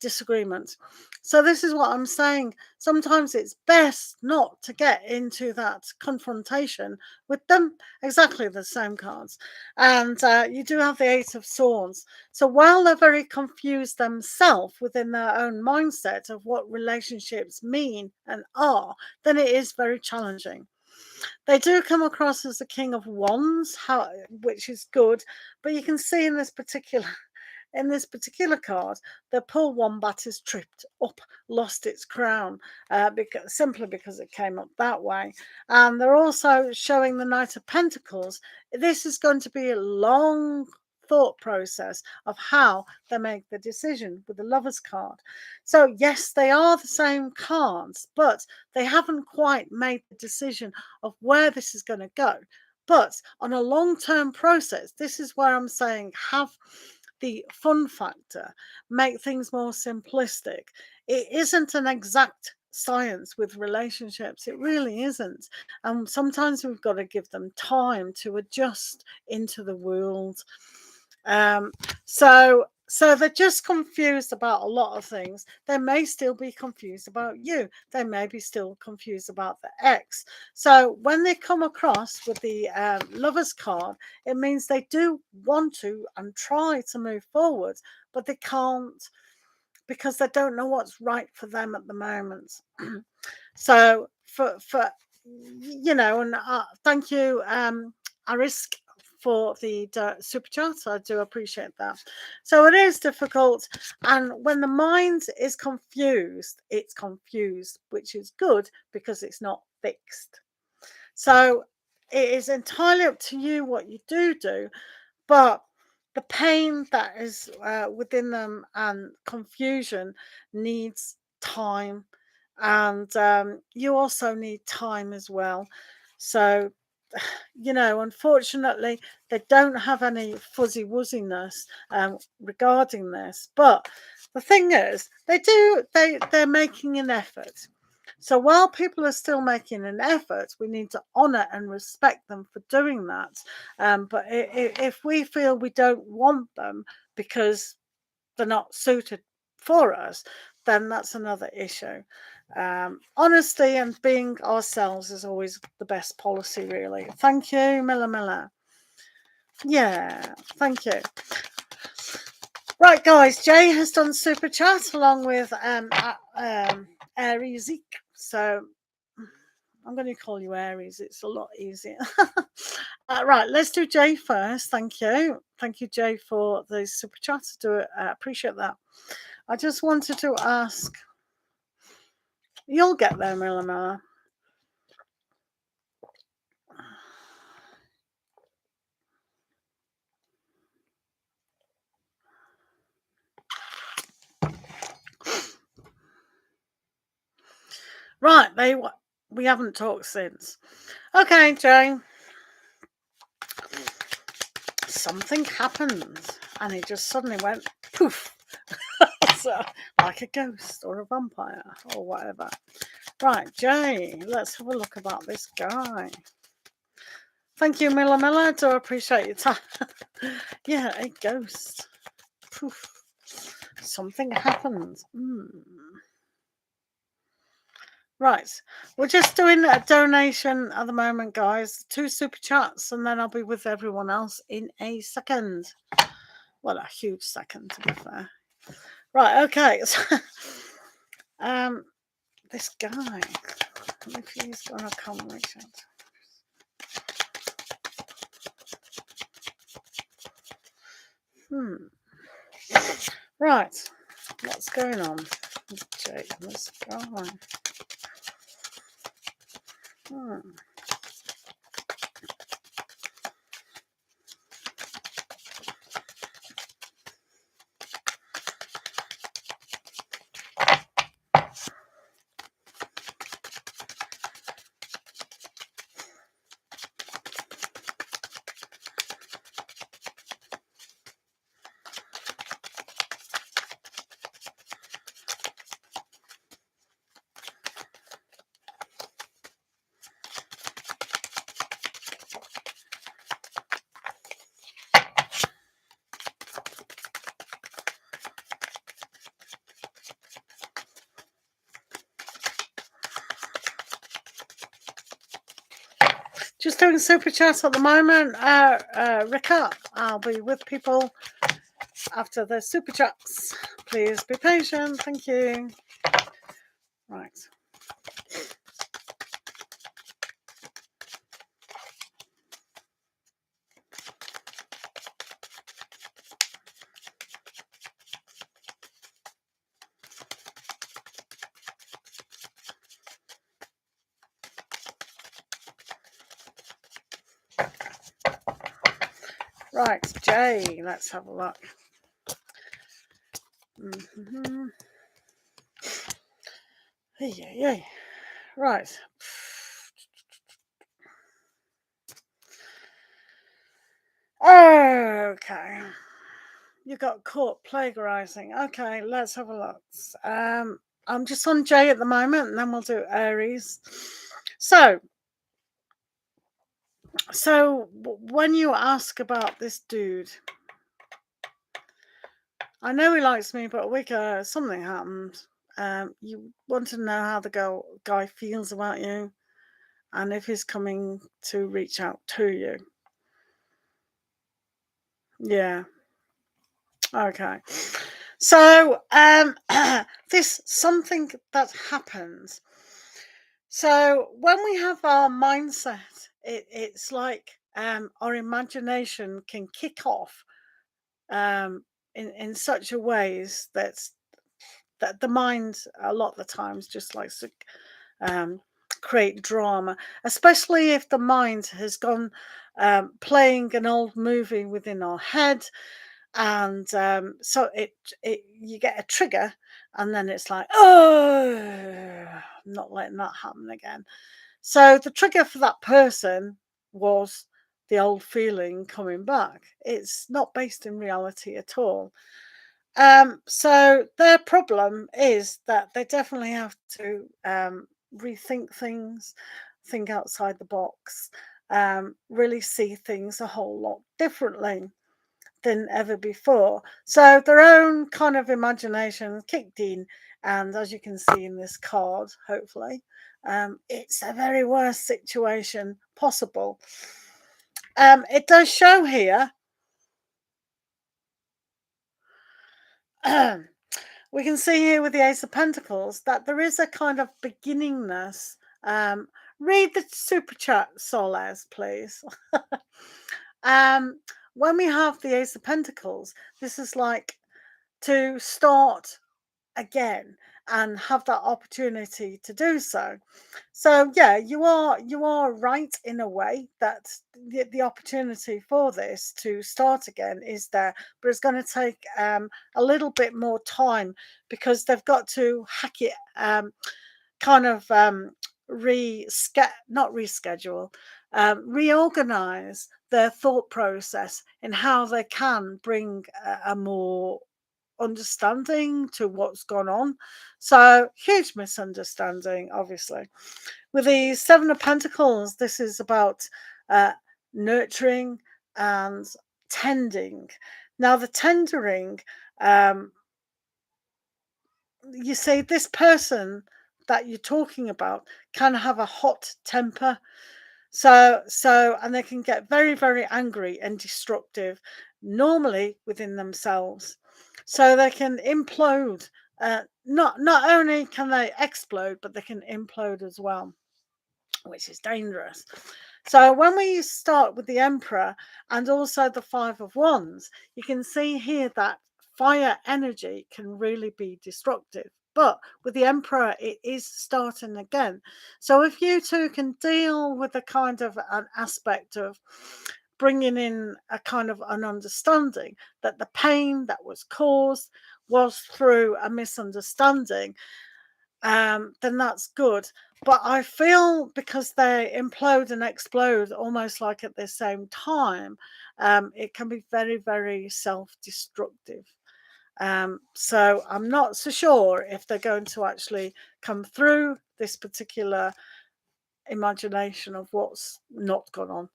disagreement. So this is what I'm saying. Sometimes it's best not to get into that confrontation with them. Exactly the same cards. And you do have the Eight of Swords. So while they're very confused themselves within their own mindset of what relationships mean and are, then it is very challenging. They do come across as the King of Wands, which is good, but you can see in this particular card, the poor wombat is tripped up, lost its crown, simply because it came up that way. And they're also showing the Knight of Pentacles. This is going to be a long thought process of how they make the decision with the Lovers card. So yes, they are the same cards, but they haven't quite made the decision of where this is going to go. But on a long-term process, this is where I'm saying have the fun factor, make things more simplistic. It isn't an exact science with relationships. It really isn't. And sometimes we've got to give them time to adjust into the world. So they're just confused about a lot of things. They may still be confused about you. They may be still confused about the ex. So when they come across with the Lovers card, it means they do want to and try to move forward, but they can't because they don't know what's right for them at the moment. So for and thank you, Arisk, for the super chat. I do appreciate that. So it is difficult, and when the mind is confused, it's confused, which is good because it's not fixed. So it is entirely up to you what you do, but the pain that is within them and confusion needs time, and you also need time as well. So unfortunately, they don't have any fuzzy wuzziness regarding this. But the thing is, they're making an effort. So while people are still making an effort, we need to honor and respect them for doing that. But if we feel we don't want them because they're not suited for us, then that's another issue. Honesty and being ourselves is always the best policy, really. Thank you, Miller. Yeah, thank you. Right, guys, Jay has done super chat along with Aries. So I'm going to call you Aries. It's a lot easier. Right, let's do Jay first. Thank you. Thank you, Jay, for the super chat. Appreciate that. I just wanted to ask, you'll get there, Miller. Right, we haven't talked since. Okay, Jay. Something happened, and it just suddenly went poof. So, like a ghost or a vampire or whatever. Right, Jay, let's have a look about this guy. Thank you, Miller. I do appreciate your time. Yeah, a ghost. Poof. Something happened. Right, we're just doing a donation at the moment, guys. 2 super chats, and then I'll be with everyone else in a second. Well, a huge second, to be fair. Right, okay. This guy, if he's gonna come, Richard. Right. What's going on? Jay, let's go on. Just doing super chat at the moment. Rika, I'll be with people after the super chats. Please be patient. Thank you. Right. Right, Jay, let's have a look. Yeah. Right. Okay. You got caught plagiarizing. Okay, let's have a look. I'm just on Jay at the moment, and then we'll do Aries. So when you ask about this dude, I know he likes me, but something happened. You want to know how the guy feels about you, and if he's coming to reach out to you. Yeah. Okay. So this something that happens. So when we have our mindset, it's like our imagination can kick off in such a ways that the mind a lot of the times just likes to create drama, especially if the mind has gone playing an old movie within our head, and so it you get a trigger, and then it's like, oh, I'm not letting that happen again. So the trigger for that person was the old feeling coming back. It's not based in reality at all. So their problem is that they definitely have to rethink things, think outside the box, really see things a whole lot differently than ever before. So their own kind of imagination kicked in, and as you can see in this card, hopefully, it's a very worst situation possible. It does show here. We can see here with the Ace of Pentacles that there is a kind of beginningness. Read the super chat, Soles, please. When we have the Ace of Pentacles, this is like to start again and have that opportunity to do so. So yeah, you are right in a way that the opportunity for this to start again is there, but it's going to take a little bit more time because they've got to hack it, kind of not reschedule, reorganize their thought process in how they can bring a more understanding to what's gone on. So huge misunderstanding, obviously. With the Seven of Pentacles, this is about nurturing and tending. Now, the tendering, you see, this person that you're talking about can have a hot temper. And they can get very, very angry and destructive, normally within themselves. So they can implode. Not only can they explode, but they can implode as well, which is dangerous. So when we start with the Emperor and also the Five of Wands, you can see here that fire energy can really be destructive. But with the Emperor, it is starting again. So if you two can deal with a kind of an aspect of bringing in a kind of an understanding that the pain that was caused was through a misunderstanding, then that's good. But I feel because they implode and explode almost like at the same time, it can be very, very self-destructive. So I'm not so sure if they're going to actually come through this particular imagination of what's not gone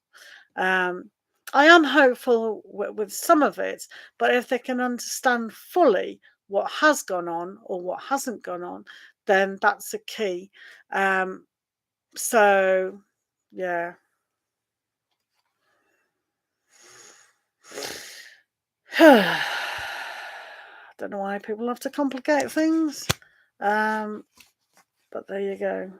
on. I am hopeful with some of it, but if they can understand fully what has gone on or what hasn't gone on, then that's a key. So, yeah. I don't know why people have to complicate things, but there you go.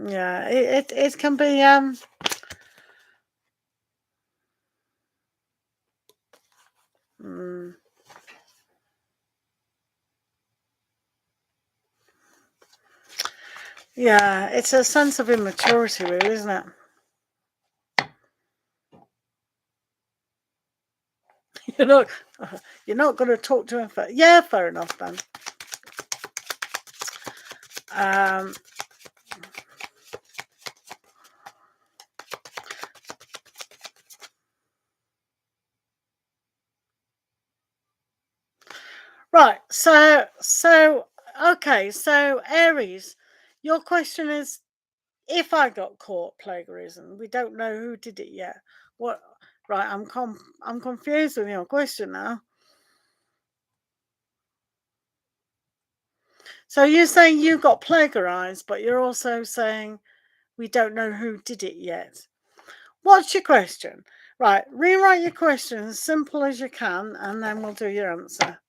Yeah, it can be yeah, it's a sense of immaturity, really, isn't it? You're not going to talk to him for, yeah, fair enough then. Right, so okay, so Aries, your question is, if I got caught plagiarism, we don't know who did it yet. What? Right, I'm confused with your question now. So you're saying you got plagiarized, but you're also saying we don't know who did it yet. What's your question? Right, rewrite your question as simple as you can, and then we'll do your answer.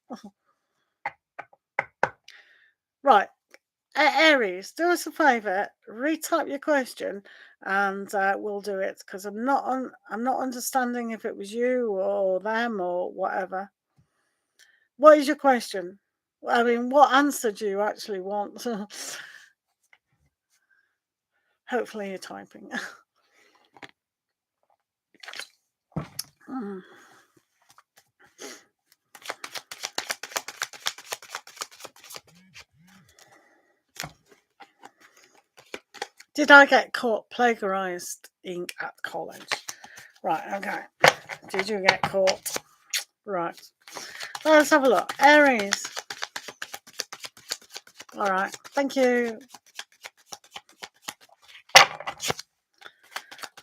Right, Aries, do us a favour, retype your question, and we'll do it, because I'm not understanding if it was you or them or whatever. What is your question? I mean, what answer do you actually want? Hopefully you're typing. Did I get caught plagiarizing at college? Right, okay. Did you get caught? Right. Let's have a look. Aries. All right. Thank you.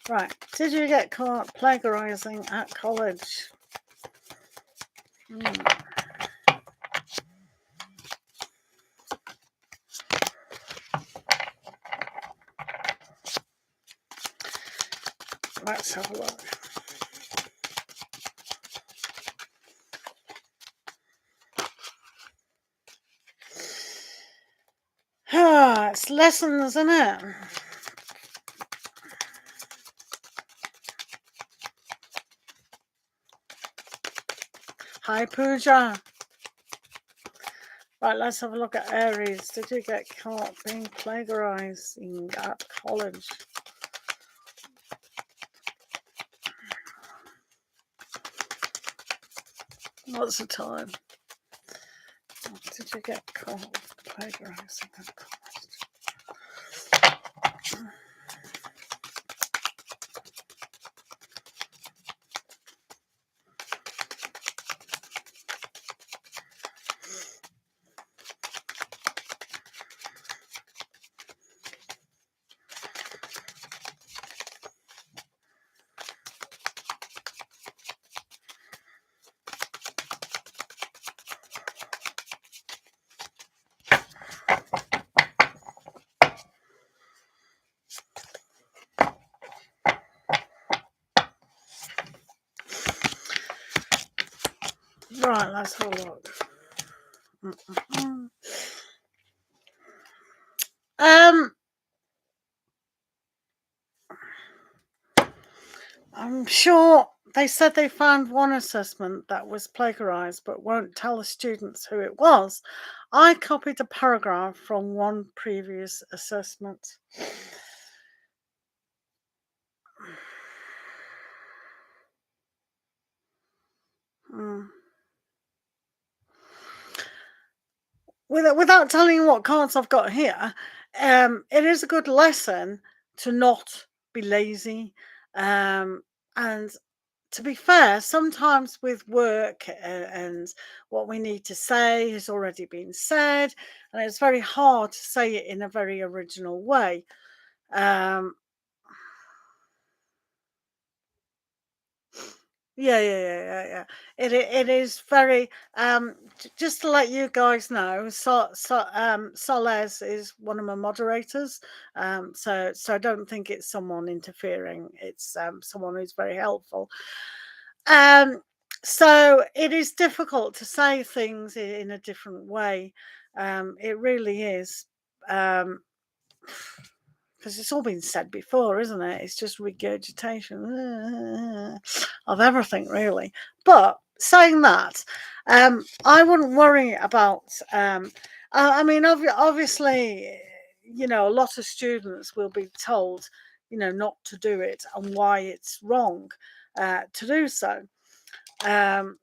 Right. Did you get caught plagiarizing at college? Let's have a look. Ah, it's lessons, isn't it? Hi, Pooja. Right, let's have a look at Aries. Did you get caught being plagiarizing at college? What's the time? Did you get caught plagiarizing at college? Right, let's have a look. Um, I'm sure they said they found one assessment that was plagiarized, but won't tell the students who it was. I copied a paragraph from one previous assessment. Mm. Without telling you what cards I've got here, it is a good lesson to not be lazy. And to be fair, sometimes with work and what we need to say has already been said, and it's very hard to say it in a very original way. Um, yeah. It is very just to let you guys know. Soles is one of my moderators. So I don't think it's someone interfering. It's someone who's very helpful. Um, so it is difficult to say things in a different way. It really is. Um, because it's all been said before, isn't it? It's just regurgitation of everything, really. But saying that, I wouldn't worry about. I mean, obviously, a lot of students will be told, not to do it and why it's wrong to do so. And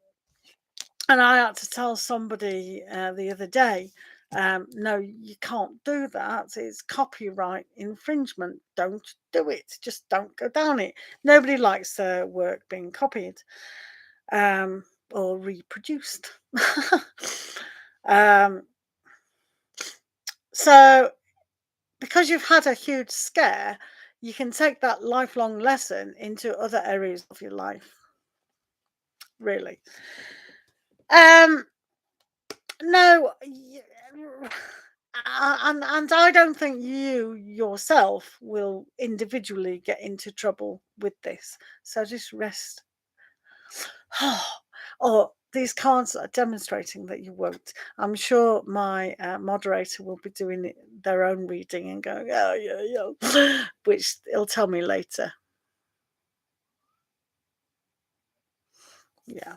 I had to tell somebody the other day, no, you can't do that. It's copyright infringement. Don't do it. Just don't go down it. Nobody likes their work being copied um, or reproduced. um, so, because you've had a huge scare, you can take that lifelong lesson into other areas of your life, really. Um, No, and I don't think you yourself will individually get into trouble with this. So just rest. Or these cards are demonstrating that you won't. I'm sure my moderator will be doing their own reading and going, oh yeah, which he'll tell me later. Yeah.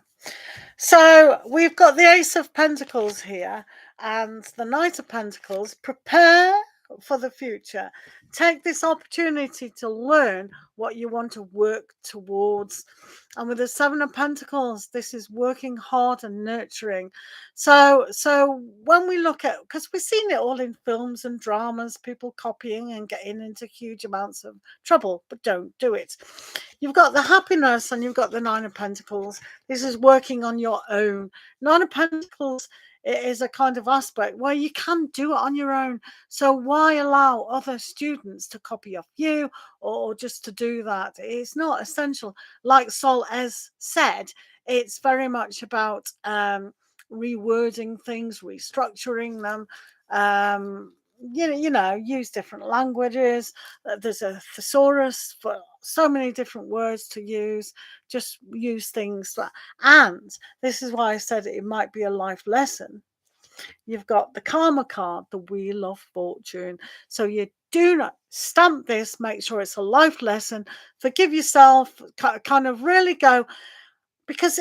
So we've got the Ace of Pentacles here and the Knight of Pentacles. Prepare for the future. Take this opportunity to learn what you want to work towards. And with the Seven of Pentacles, this is working hard and nurturing. So when we look at, because we've seen it all in films and dramas, people copying and getting into huge amounts of trouble, but don't do it. You've got the happiness and you've got the Nine of Pentacles. This is working on your own. Nine of Pentacles is a kind of aspect where you can do it on your own. So why allow other students to copy off you or just to do that? It's not essential. Like Sol has said, it's very much about rewording things, restructuring them. Use different languages. There's a thesaurus for so many different words to use. Just use things that, and this is why I said it might be a life lesson. You've got the karma card, the wheel of fortune. So you do not stamp this, make sure it's a life lesson. Forgive yourself, kind of really go, because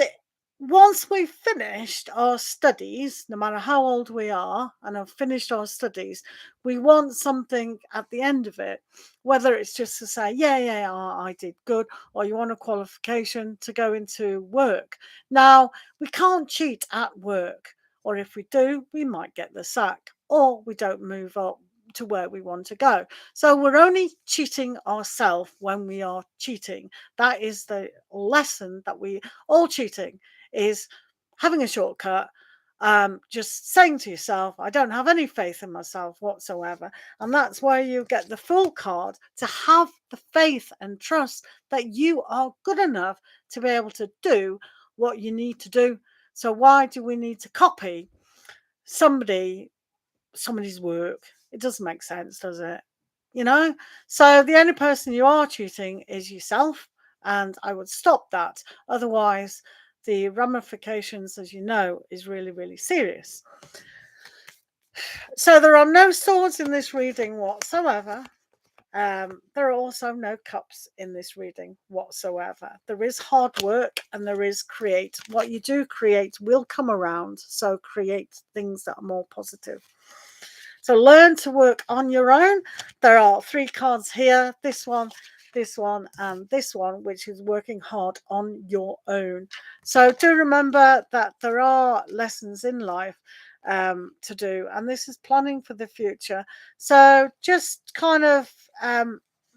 once we've finished our studies, no matter how old we are, and have finished our studies, we want something at the end of it, whether it's just to say, yeah, I did good, or you want a qualification to go into work. Now, we can't cheat at work, or if we do, we might get the sack, or we don't move up to where we want to go. So we're only cheating ourselves when we are cheating. That is the lesson that we all cheating is having a shortcut, just saying to yourself, I don't have any faith in myself whatsoever. And that's why you get the Fool card, to have the faith and trust that you are good enough to be able to do what you need to do. So why do we need to copy somebody's work? It doesn't make sense, does it? So the only person you are cheating is yourself, and I would stop that. Otherwise, the ramifications, as you know, is really, really serious. So there are no swords in this reading whatsoever. There are also no cups in this reading whatsoever. There is hard work and there is create. What you do create will come around. So create things that are more positive. So learn to work on your own. There are 3 cards here. This one, and this one, which is working hard on your own. So do remember that there are lessons in life to do, and this is planning for the future. So just kind of,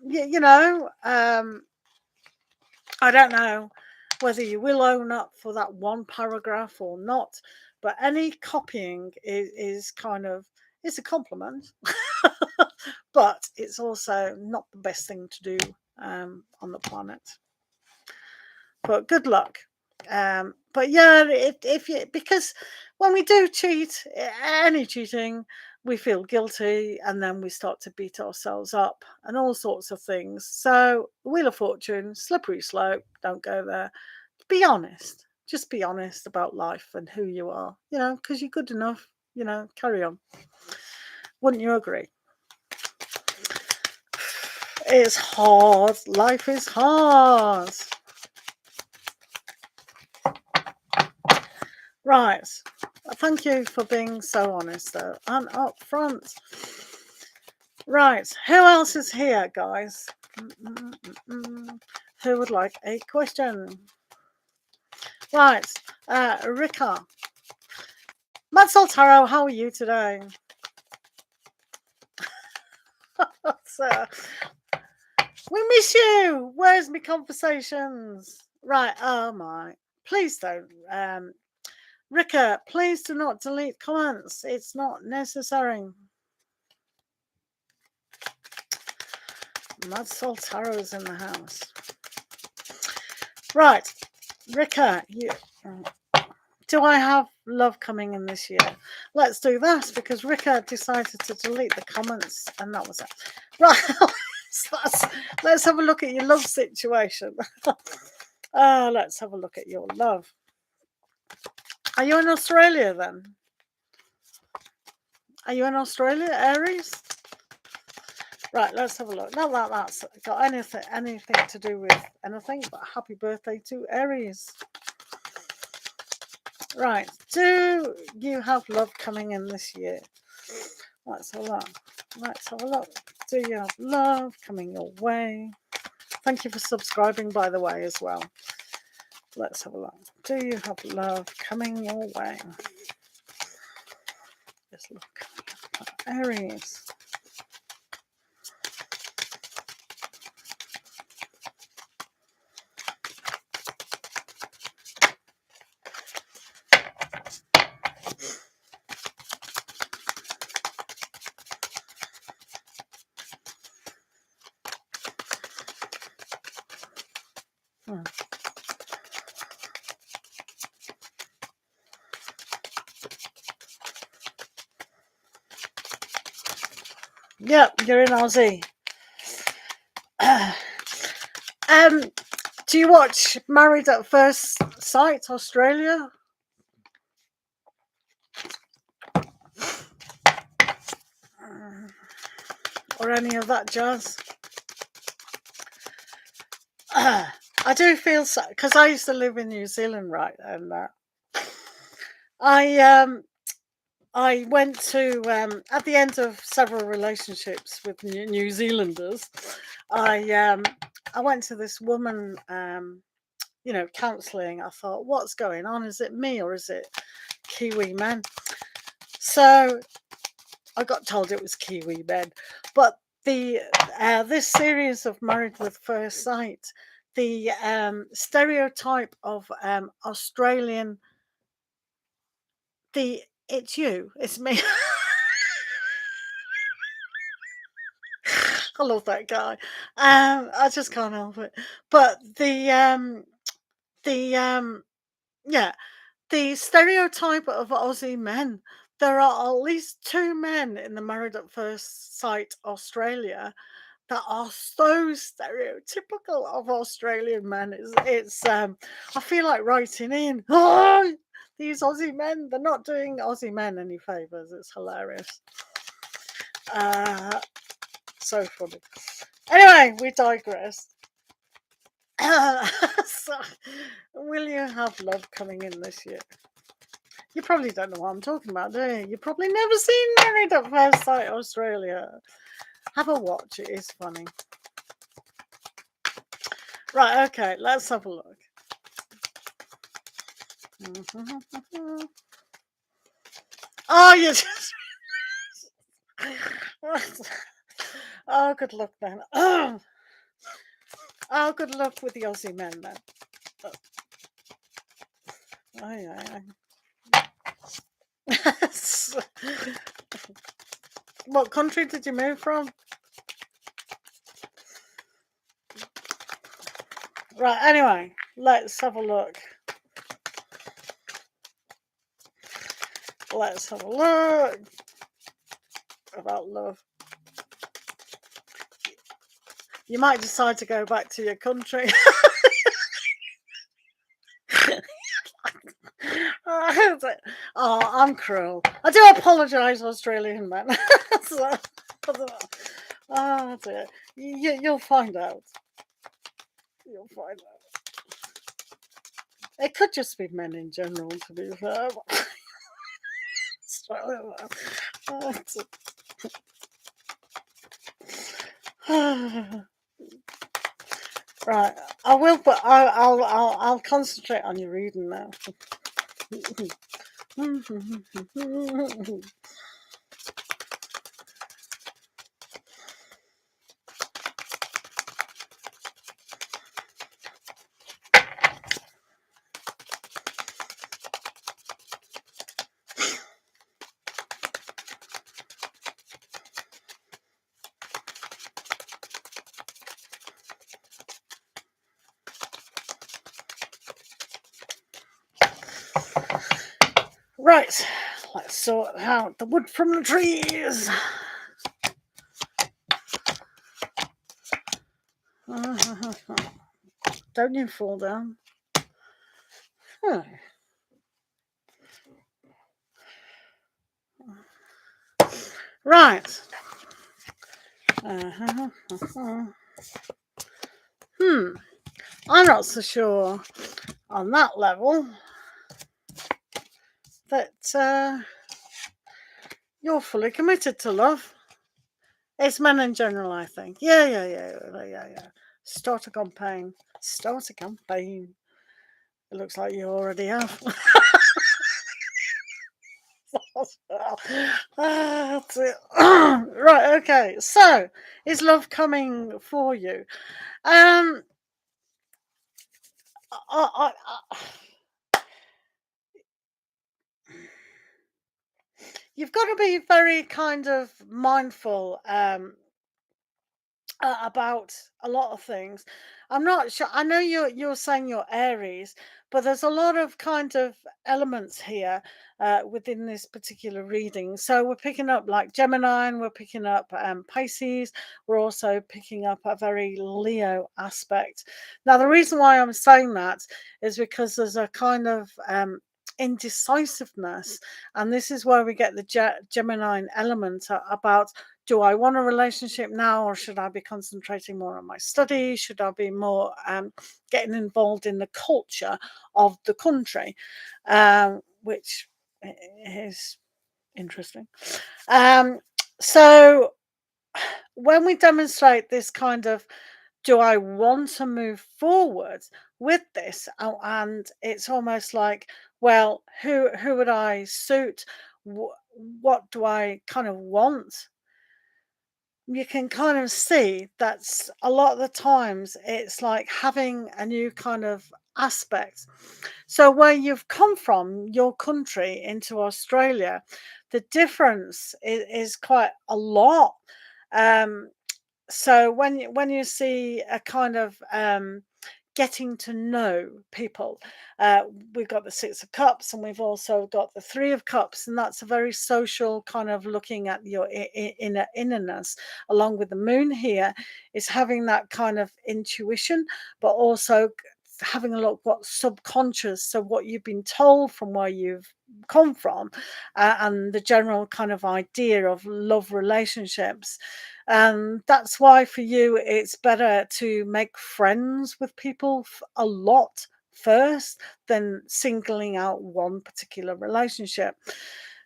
you know, I don't know whether you will own up for that one paragraph or not, but any copying is kind of, it's a compliment, but it's also not the best thing to do on the planet. But good luck. But yeah, if you, because when we do cheat, any cheating, we feel guilty and then we start to beat ourselves up and all sorts of things. So Wheel of Fortune, slippery slope, don't go there. Be honest. Just be honest about life and who you are, you know, because you're good enough, you know, carry on. Wouldn't you agree? It's hard. Life is hard. Right. Thank you for being so honest, though, and up front. Right. Who else is here, guys? Who would like a question? Right. Rika. Tarot, how are you today? So, we miss you. Where's my conversations? Right. Oh, my. Please don't. Rika, please do not delete comments. It's not necessary. Tarot's in the house. Right. Rika, do I have love coming in this year? Let's do that because Rika decided to delete the comments and that was it. Right. Let's have a look at your love situation. Let's have a look at your love. Are you in Australia then? Are you in Australia, Aries? Right, let's have a look. Not that that's got anything to do with anything, but happy birthday to Aries. Right, do you have love coming in this year? Let's have a look. Let's have a look. Do you have love coming your way? Thank you for subscribing, by the way, as well. Let's have a look. Do you have love coming your way? Just look. Aries. Yep, you're in Aussie. Do you watch Married at First Sight Australia? Or any of that jazz? I do feel so, because I used to live in New Zealand, right? And I went to at the end of several relationships with New Zealanders. I went to this woman, you know, counselling. I thought, what's going on? Is it me or is it Kiwi men? So I got told it was Kiwi men, but the this series of Married with First Sight, the stereotype of Australian, it's you, it's me. I love that guy. I just can't help it. But yeah, the stereotype of Aussie men. There are at least 2 men in the Married at First Sight Australia that are so stereotypical of Australian men. It's I feel like writing in. Oh, These Aussie men, they're not doing Aussie men any favours. It's hilarious. So funny. Anyway, we digress. So, will you have love coming in this year? You probably don't know what I'm talking about, do you? You've probably never seen Married at First Sight Australia. Have a watch, it is funny. Right, okay, let's have a look. Oh, you just... Oh, good luck then. Oh, good luck with the Aussie men then. Oh, yeah. What country did you move from? Right, anyway, let's have a look. Let's have a look about love. You might decide to go back to your country. Oh, I'm cruel. I do apologise, Australian men. Oh dear. You'll find out. You'll find out. It could just be men in general, to be fair. Right, I will, but I'll concentrate on your reading now. Right, let's sort out the wood from the trees. Don't you fall down. Huh. Right. I'm not so sure on that level that you're fully committed to love. It's men in general, I think. Yeah. Start a campaign. It looks like you already have. That's it. Right, okay. So, is love coming for you? I, I, you've got to be very kind of mindful about a lot of things. I'm not sure. I know you're saying you're Aries, but there's a lot of kind of elements here within this particular reading. So we're picking up like Gemini, and we're picking up Pisces. We're also picking up a very Leo aspect. Now, the reason why I'm saying that is because there's a kind of indecisiveness, and this is where we get the Gemini element about, do I want a relationship now, or should I be concentrating more on my study? Should I be more getting involved in the culture of the country, which is interesting. So when we demonstrate this kind of, do I want to move forward with this? And it's almost like, well, who would I suit? What do I kind of want? You can kind of see that's a lot of the times it's like having a new kind of aspect. So where you've come from, your country, into Australia, the difference is quite a lot. So when you see a kind of getting to know people, we've got the Six of Cups, and we've also got the Three of Cups, and that's a very social kind of looking at your innerness. Along with the moon here is having that kind of intuition, but also having a look what's subconscious, so what you've been told from where you've come from, and the general kind of idea of love relationships. And that's why for you it's better to make friends with people a lot first than singling out one particular relationship.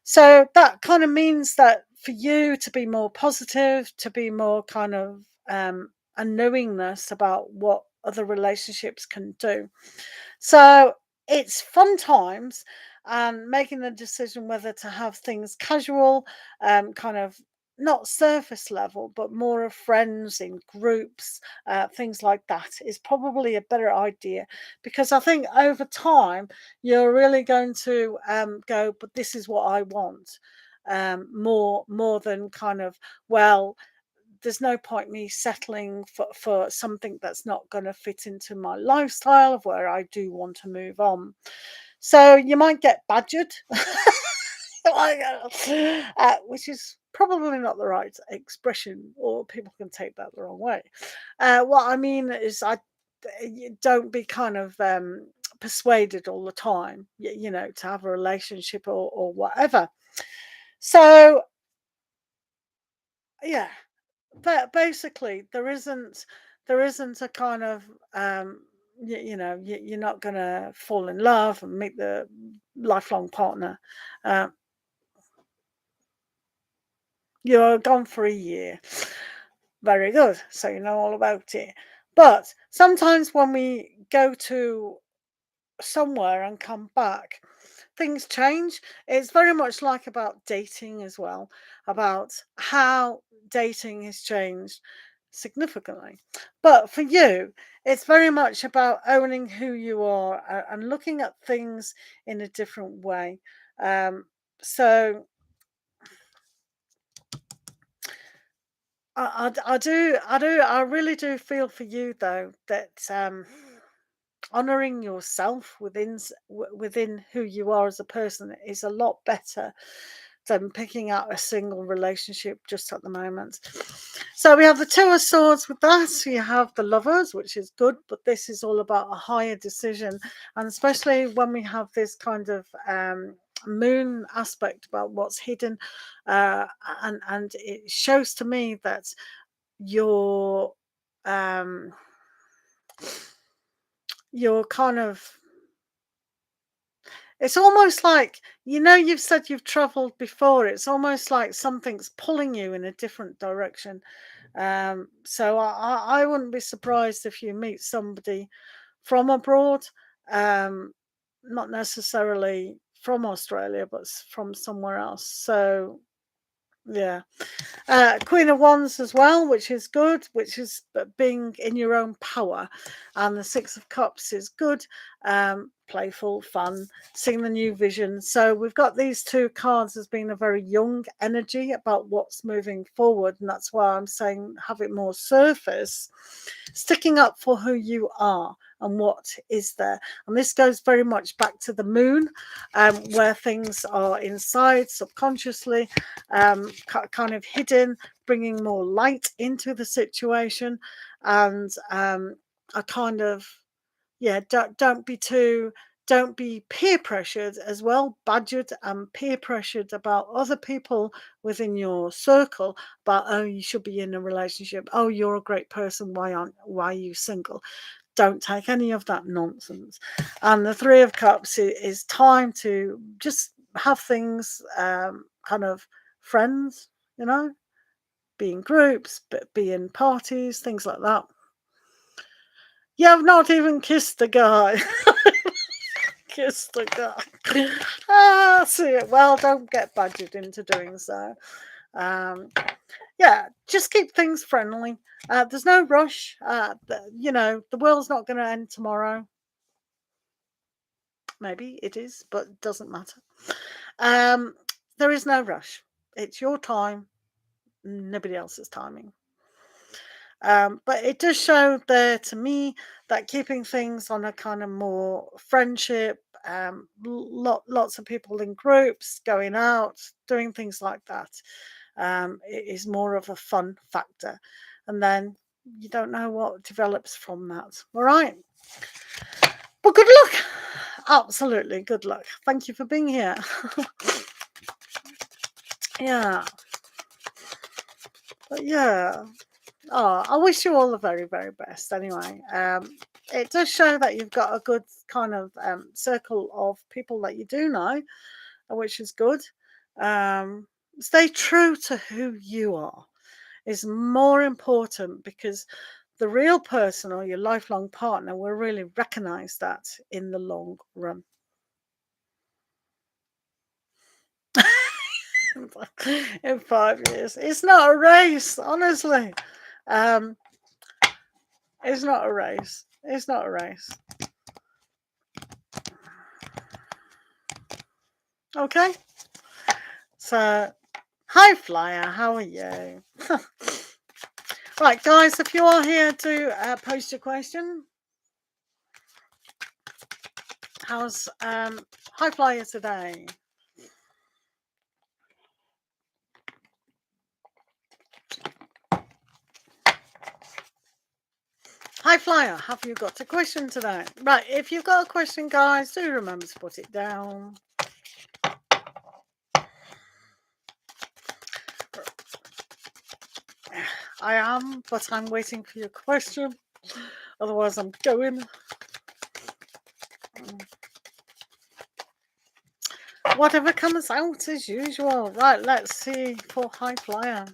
So that kind of means that for you to be more positive, to be more kind of a knowingness about what other relationships can do. So it's fun times, and making the decision whether to have things casual, kind of not surface level, but more of friends in groups, things like that is probably a better idea, because I think over time you're really going to go, but this is what I want. More than kind of, well, there's no point me settling for something that's not going to fit into my lifestyle of where I do want to move on. So you might get badgered, which is probably not the right expression, or people can take that the wrong way. What I mean is, you don't be kind of persuaded all the time, to have a relationship or whatever. So yeah, but basically there isn't a kind of you're not going to fall in love and meet the lifelong partner. uh, you're gone for a year. Very good, so you know all about it. But sometimes when we go to somewhere and come back, things change. It's very much like about dating as well, about how dating has changed significantly. But for you, it's very much about owning who you are, and looking at things in a different way. So I really do feel for you though that honoring yourself within who you are as a person is a lot better than picking out a single relationship just at the moment. So we have the Two of Swords with that. So you have the Lovers, which is good, but this is all about a higher decision, and especially when we have this kind of moon aspect about what's hidden, uh, and it shows to me that you're um, you're kind of, it's almost like, you've said you've traveled before. It's almost like something's pulling you in a different direction. So I wouldn't be surprised if you meet somebody from abroad, um, not necessarily from Australia, but from somewhere else. So yeah. Queen of Wands as well, which is good, which is being in your own power. And the Six of Cups is good, playful, fun, seeing the new vision. So we've got these two cards as being a very young energy about what's moving forward. And that's why I'm saying have it more surface, sticking up for who you are and what is there. And this goes very much back to the moon, where things are inside subconsciously, kind of hidden, bringing more light into the situation. And a kind of, yeah, don't be peer pressured as well, badgered and peer pressured about other people within your circle about, oh, you should be in a relationship, oh, you're a great person, why are you single? Don't take any of that nonsense. And the Three of Cups is time to just have things, kind of friends, be in groups, but be in parties, things like that. You have not even kissed the guy. Kissed the guy. See it. Well, don't get badgered into doing so. Yeah, just keep things friendly. There's no rush. The world's not going to end tomorrow. Maybe it is, but it doesn't matter. Um, there is no rush. It's your time, nobody else's timing. But it does show there to me that keeping things on a kind of more friendship, lots of people in groups, going out, doing things like that, it is more of a fun factor. And then you don't know what develops from that. All right. Well, good luck. Absolutely, good luck. Thank you for being here. Yeah. But yeah. Oh, I wish you all the very, very best anyway. It does show that you've got a good kind of circle of people that you do know, which is good. Stay true to who you are is more important, because the real person or your lifelong partner will really recognize that in the long run. In 5 years. It's not a race, honestly. Um, it's not a race. It's not a race. Okay. So, hi Flyer, how are you? Right, guys, if you are here to post your question, how's hi Flyer today? Hi Flyer, have you got a question today? Right, if you've got a question, guys, do remember to put it down. I am, but I'm waiting for your question. Otherwise, I'm going. Whatever comes out as usual. Right, let's see for High Flyer.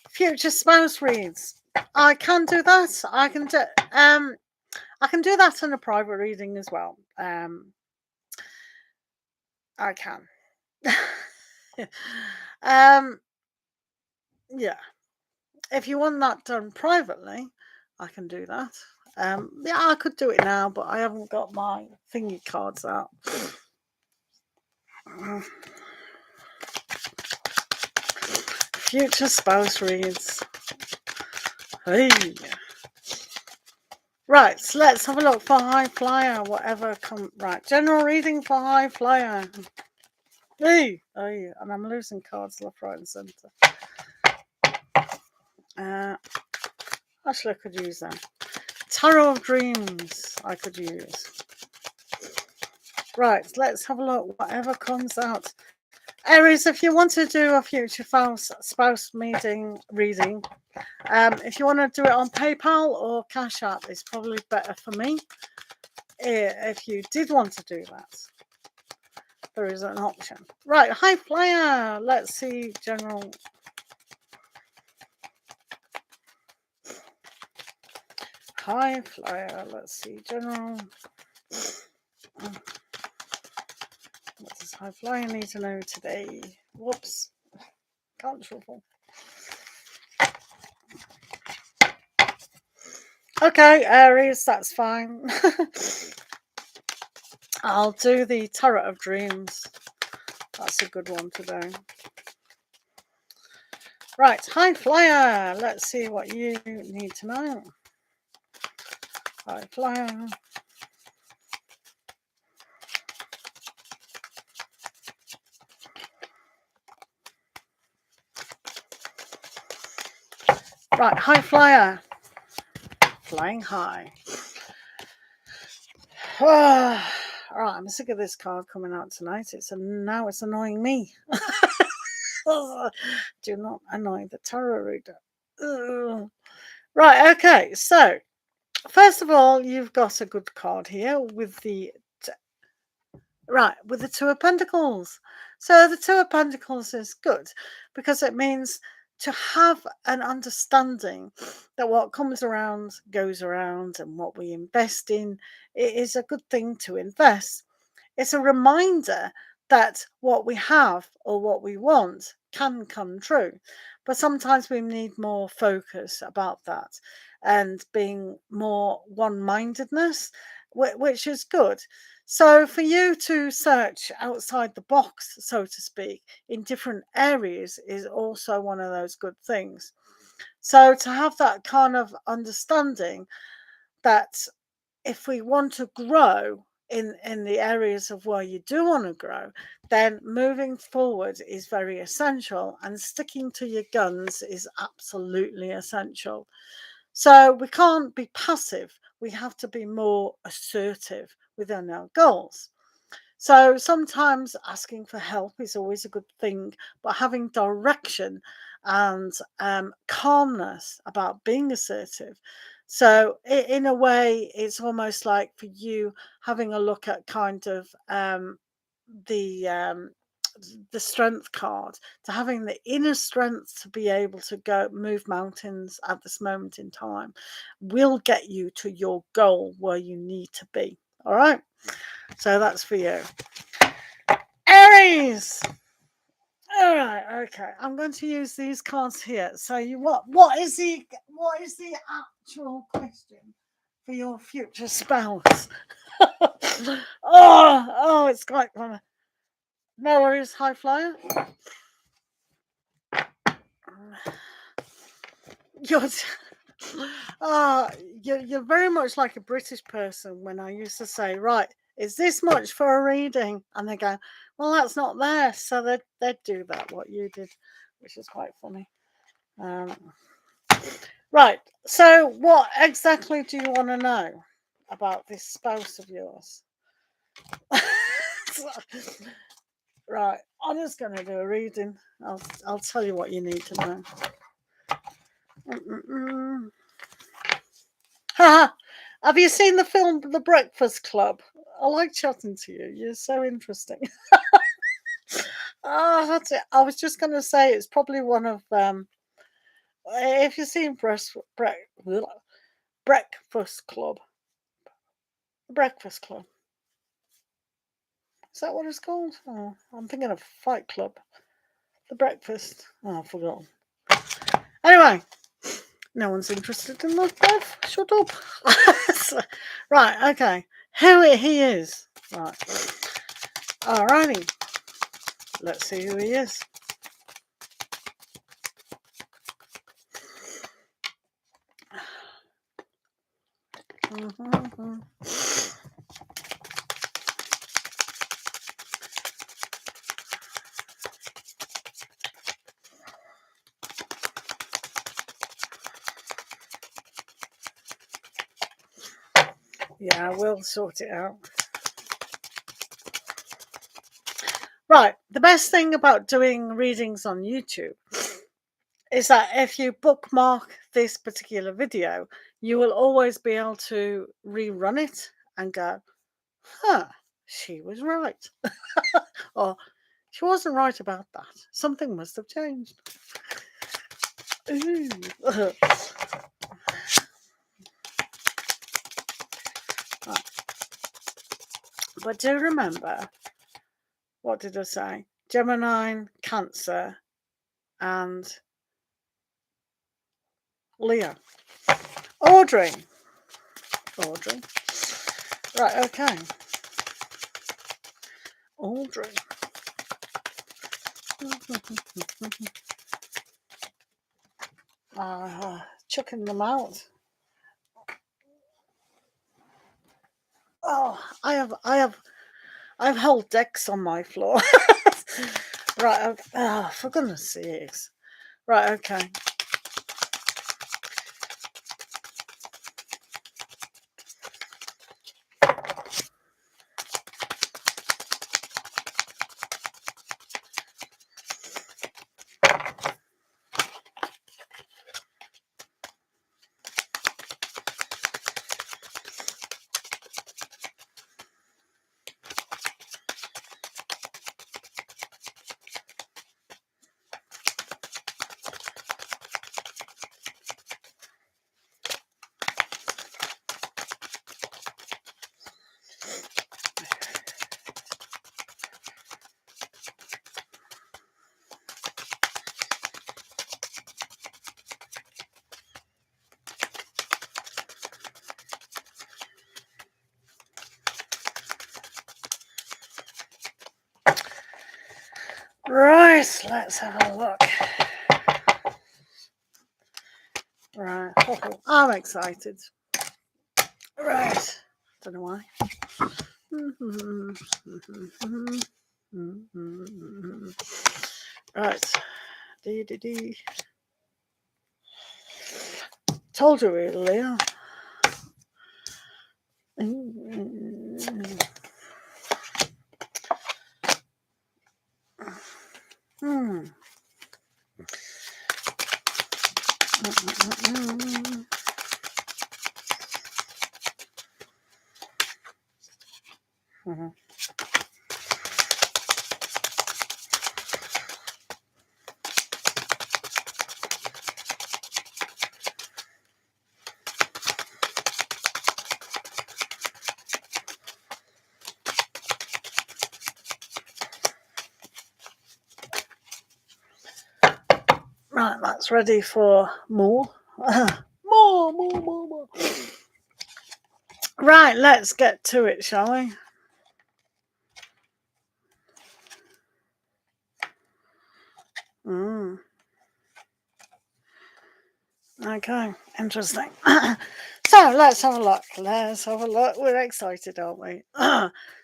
Future spouse reads. I can do that. I can do that in a private reading as well. I can. Yeah. If you want that done privately, I can do that. Yeah, I could do it now, but I haven't got my thingy cards out. Future spouse reads. Hey. Right, so let's have a look for High Flyer. Whatever come right. General reading for High Flyer. Hey, and I'm losing cards left, right, and centre. Actually, I could use them. Tarot of Dreams, I could use. Right, let's have a look. Whatever comes out. Aries, if you want to do a future spouse meeting reading, if you want to do it on PayPal or Cash App, it's probably better for me. If you did want to do that, there is an option. Right, High Flyer. Let's see general. High Flyer. Let's see general. What does High Flyer need to know today? Whoops. Can't shuffle. Okay, Aries, that's fine. I'll do the Tarot of Dreams. That's a good one to do. Right, High Flyer. Let's see what you need to know. High Flyer. Right, High Flyer. Flying high. All right, I'm sick of this card coming out tonight. Now it's annoying me. Do not annoy the tarot reader. Right, okay. So, first of all, you've got a good card here with the Two of Pentacles. So the Two of Pentacles is good because it means to have an understanding that what comes around goes around, and what we invest in, it is a good thing to invest. It's a reminder that what we have or what we want can come true. But sometimes we need more focus about that and being more one-mindedness, which is good. So for you to search outside the box, so to speak, in different areas is also one of those good things. So to have that kind of understanding that if we want to grow in the areas of where you do want to grow, then moving forward is very essential, and sticking to your guns is absolutely essential. So we can't be passive. we have to be more assertive within our goals. So sometimes asking for help is always a good thing, but having direction and calmness about being assertive. So in a way, it's almost like for you having a look at kind of the um, the strength card, to having the inner strength to be able to go move mountains at this moment in time will get you to your goal where you need to be. All right, so that's for you, Aries. All right, okay, I'm going to use these cards here. So what is the actual question for your future spouse? Oh, it's quite fun. No worries, high flyer. You're, you're very much like a British person when I used to say, right, is this much for a reading? And they go, well, that's not there. So they'd do that, what you did, which is quite funny. Right. So what exactly do you want to know about this spouse of yours? Right. I'm just going to do a reading. I'll tell you what you need to know. Have you seen the film The Breakfast Club? I like chatting to you. You're so interesting. That's it. I was just going to say it's probably one of if you've seen Breakfast Club, Breakfast Club. Is that what it's called? Oh, I'm thinking of Fight Club. The Breakfast. Oh, I forgot. Anyway, no one's interested in that, Bev. Shut up. Right, okay. Who he is. Right. Alrighty. Let's see who he is. Yeah, we'll sort it out. Right, the best thing about doing readings on YouTube is that if you bookmark this particular video, you will always be able to rerun it and go, she was right. Or she wasn't right about that. Something must have changed. But do remember, what did I say? Gemini, Cancer, and Leo. Audrey. Right, okay. Audrey. Chucking them out. Oh, I have whole decks on my floor. Right, for goodness sakes. Right, okay. Right, let's have a look. Right, I'm excited. Right, don't know why. Right, dee. Told you earlier. Mm. Hmm. Mhm. Right, that's ready for more. More. Right, let's get to it, shall we? Mm. Okay, interesting. So let's have a look. Let's have a look. We're excited, aren't we?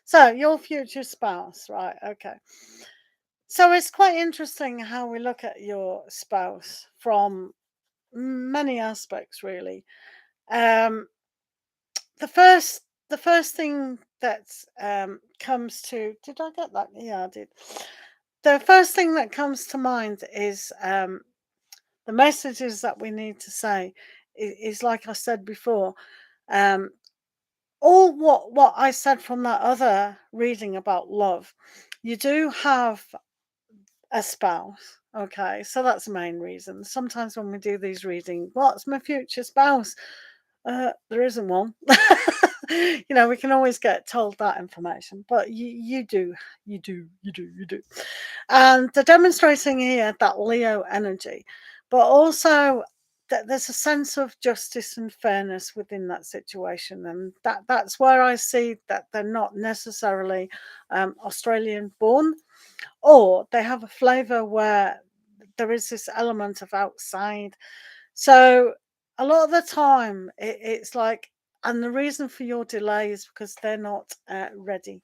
So your future spouse, right? Okay. So it's quite interesting how we look at your spouse from many aspects, really. Um, the first, the first thing that comes to, did I get that? Yeah, I did. The first thing that comes to mind is the messages that we need to say is like I said before. Um, all what I said from that other reading about love, you do have a spouse. Okay, so that's the main reason. Sometimes when we do these readings, what's my future spouse? There isn't one. We can always get told that information, but you do. And they're demonstrating here that Leo energy, but also that there's a sense of justice and fairness within that situation, and that's where I see that they're not necessarily Australian born, or they have a flavor where there is this element of outside. So a lot of the time, it's like, and the reason for your delay is because they're not ready.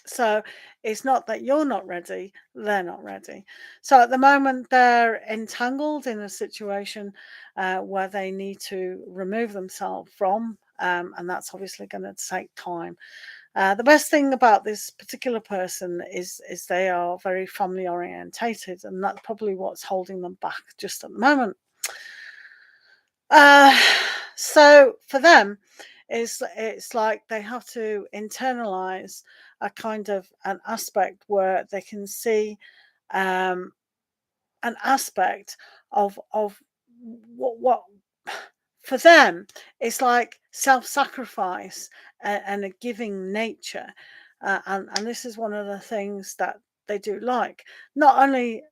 So it's not that you're not ready, they're not ready. So at the moment, they're entangled in a situation where they need to remove themselves from, and that's obviously going to take time. The best thing about this particular person is they are very family orientated, and that's probably what's holding them back just at the moment. Uh, so for them, it's like they have to internalize a kind of an aspect where they can see um, an aspect of what for them it's like self-sacrifice and a giving nature, and this is one of the things that they do like. Not only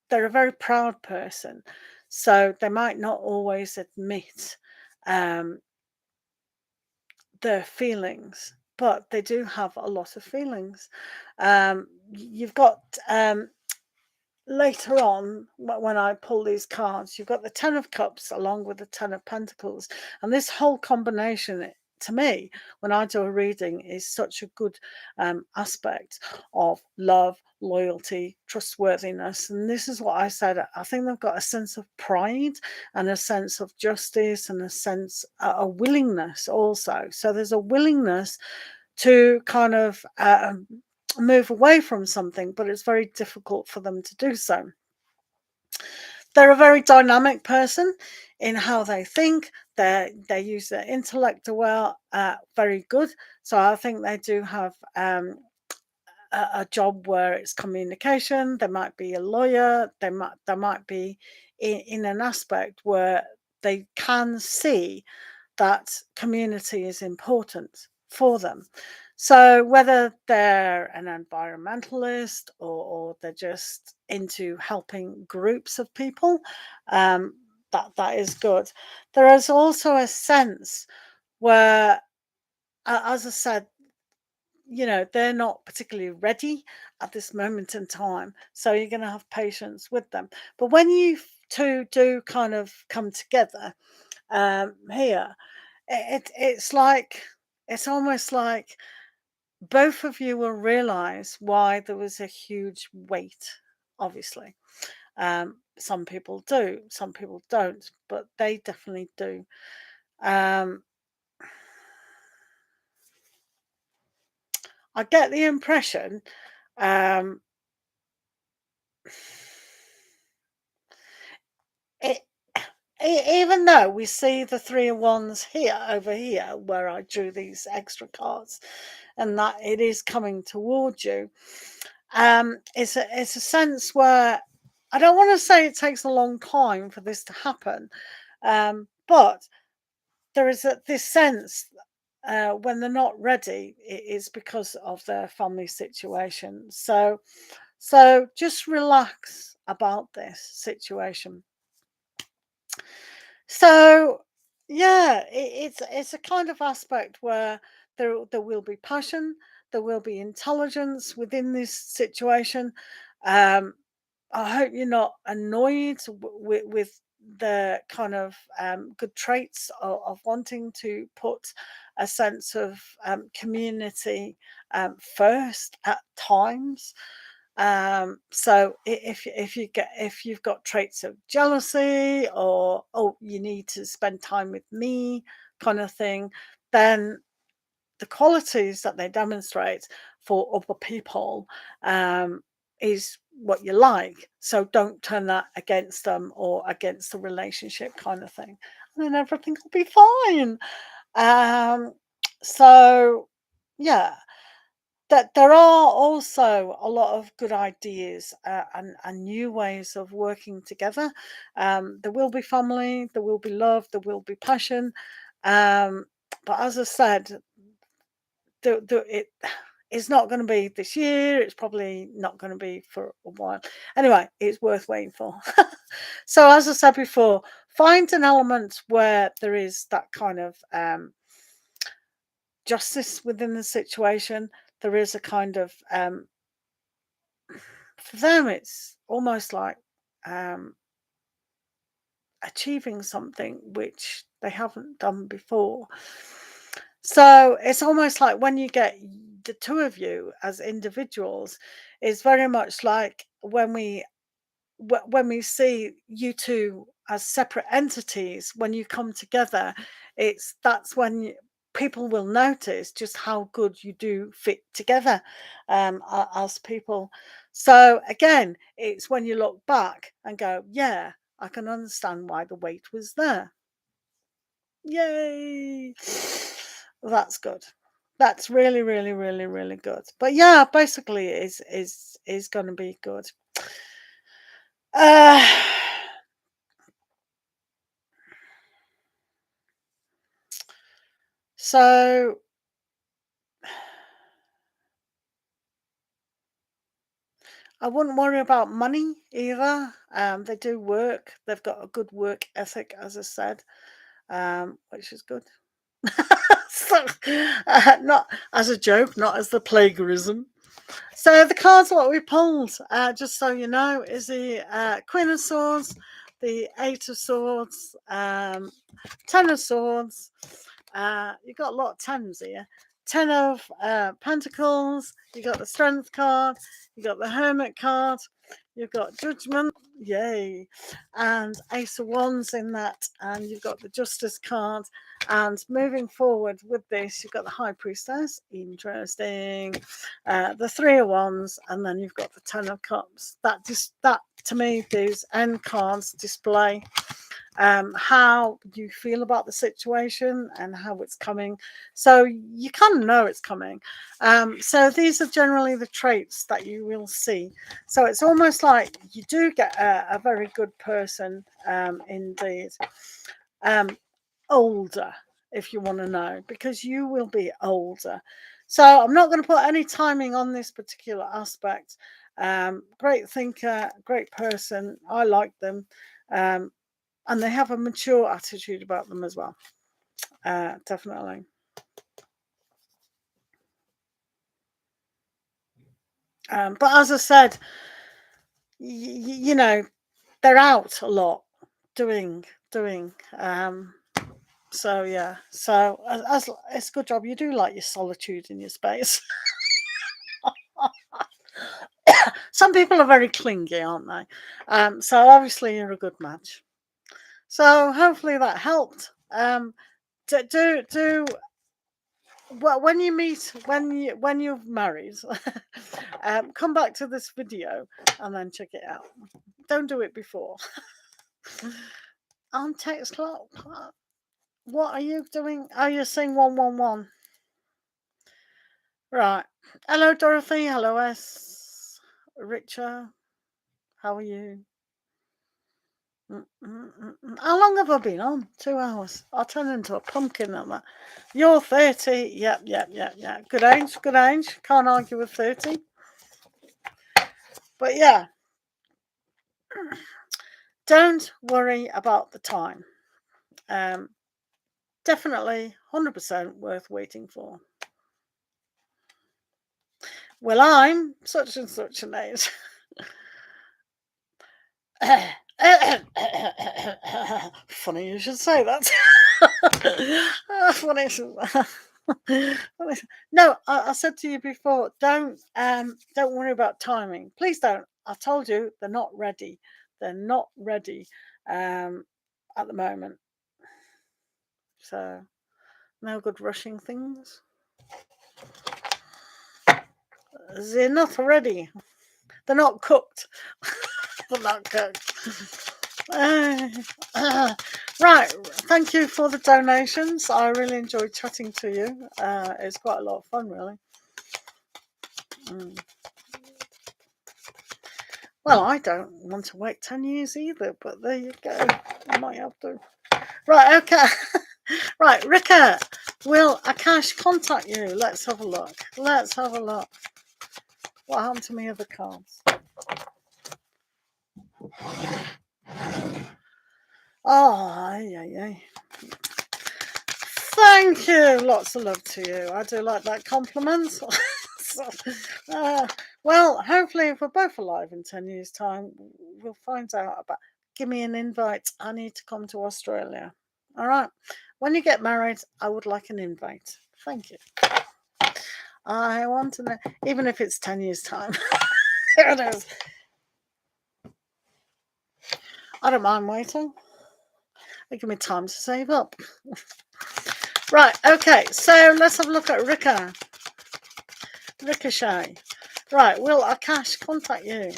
they're a very proud person, so they might not always admit um, their feelings, but they do have a lot of feelings. You've got later on, when I pull these cards, you've got the Ten of Cups along with the Ten of Pentacles, and this whole combination, to me, when I do a reading, is such a good aspect of love, loyalty, trustworthiness. And this is what I said. I think they've got a sense of pride and a sense of justice and a sense, a willingness also. So there's a willingness to kind of move away from something, but it's very difficult for them to do so. They're a very dynamic person in how they think. They use their intellect well, very good. So I think they do have a job where it's communication. They might be a lawyer. They might be in an aspect where they can see that community is important for them. So whether they're an environmentalist, or they're just into helping groups of people, that is good. There is also a sense where, as I said, they're not particularly ready at this moment in time. So you're going to have patience with them. But when you two do kind of come together here, it's like, it's almost like both of you will realize why there was a huge wait. Obviously, some people do, some people don't, but they definitely do. um I get the impression, um, it, even though we see the Three of Wands here, over here, where I drew these extra cards, and that it is coming towards you, it's a sense where I don't want to say it takes a long time for this to happen, but there is this sense when they're not ready, it is because of their family situation. So just relax about this situation. So yeah, it's a kind of aspect where there will be passion, there will be intelligence within this situation. Um, I hope you're not annoyed with the kind of good traits of wanting to put a sense of community first at times. So if you've got traits of jealousy, or oh, you need to spend time with me kind of thing, then the qualities that they demonstrate for other people is what you like. So don't turn that against them or against the relationship kind of thing. And then everything will be fine. Um, so yeah, that there are also a lot of good ideas and new ways of working together. There will be family, there will be love, there will be passion. Um, but as I said, it's not going to be this year. It's probably not going to be for a while. Anyway, it's worth waiting for. So, as I said before, find an element where there is that kind of justice within the situation. There is a kind of for them, it's almost like um, achieving something which they haven't done before. So it's almost like when you get the two of you as individuals, it's very much like when we see you two as separate entities. When you come together, that's when people will notice just how good you do fit together as people. So again, it's when you look back and go, yeah, I can understand why the weight was there. Yay! That's good. That's really, really, really, really good. But yeah, basically, is going to be good. Uh, so I wouldn't worry about money either. They do work. They've got a good work ethic, as I said, which is good. So, not as a joke, not as the plagiarism. So the cards what we pulled, just so you know, is the Queen of Swords, the Eight of Swords, Ten of Swords. You've got a lot of tens here. Ten of Pentacles. You got the Strength card. You got the Hermit card. You've got Judgment. Yay! And Ace of Wands in that, and you've got the Justice card. And moving forward with this, you've got the High Priestess. Interesting. The Three of Wands, and then you've got the Ten of Cups. That to me, these end cards display how you feel about the situation and how it's coming. So you kind of know it's coming. So these are generally the traits that you will see. So it's almost like you do get a very good person indeed. Older, if you want to know, because you will be older. So I'm not going to put any timing on this particular aspect. Great thinker, great person. I like them. And they have a mature attitude about them as well. Definitely. But as I said, you know, they're out a lot doing. So yeah. So as it's a good job you do like your solitude in your space. Some people are very clingy, aren't they? So obviously you're a good match. So hopefully that helped. Do well, when you meet, when you're married, come back to this video and then check it out. Don't do it before. On text clock. What are you doing? Oh, you're saying 111. Right. Hello, Dorothy. Hello, S. Richard. How are you? How long have I been on? 2 hours. I'll turn into a pumpkin at that. You're 30. Yep. Good age. Good age. Can't argue with 30. But yeah, don't worry about the time. Definitely 100% worth waiting for. Well, I'm such and such an age. Funny you should say that. Funny. No, I said to you before, don't worry about timing. Please don't. I told you they're not ready. They're not ready at the moment. So no good rushing things. They're not ready. They're not cooked. They're not cooked. Right, thank you for the donations. I really enjoyed chatting to you. It's quite a lot of fun, really. Well, I don't want to wait 10 years either, but there you go. I might have to. Right, okay. Right, Rika, will Akash contact you? Let's have a look. Let's have a look. What happened to my other cards? Oh, yeah. Thank you. Lots of love to you. I do like that compliment. Well, hopefully, if we're both alive in 10 years' time, we'll find out about. Give me an invite. I need to come to Australia. All right. When you get married, I would like an invite. Thank you. I want to know, even if it's 10 years' time. Here it is. I don't mind waiting. They give me time to save up. Right, okay, so let's have a look at Ricochet. Right, will Akash contact you?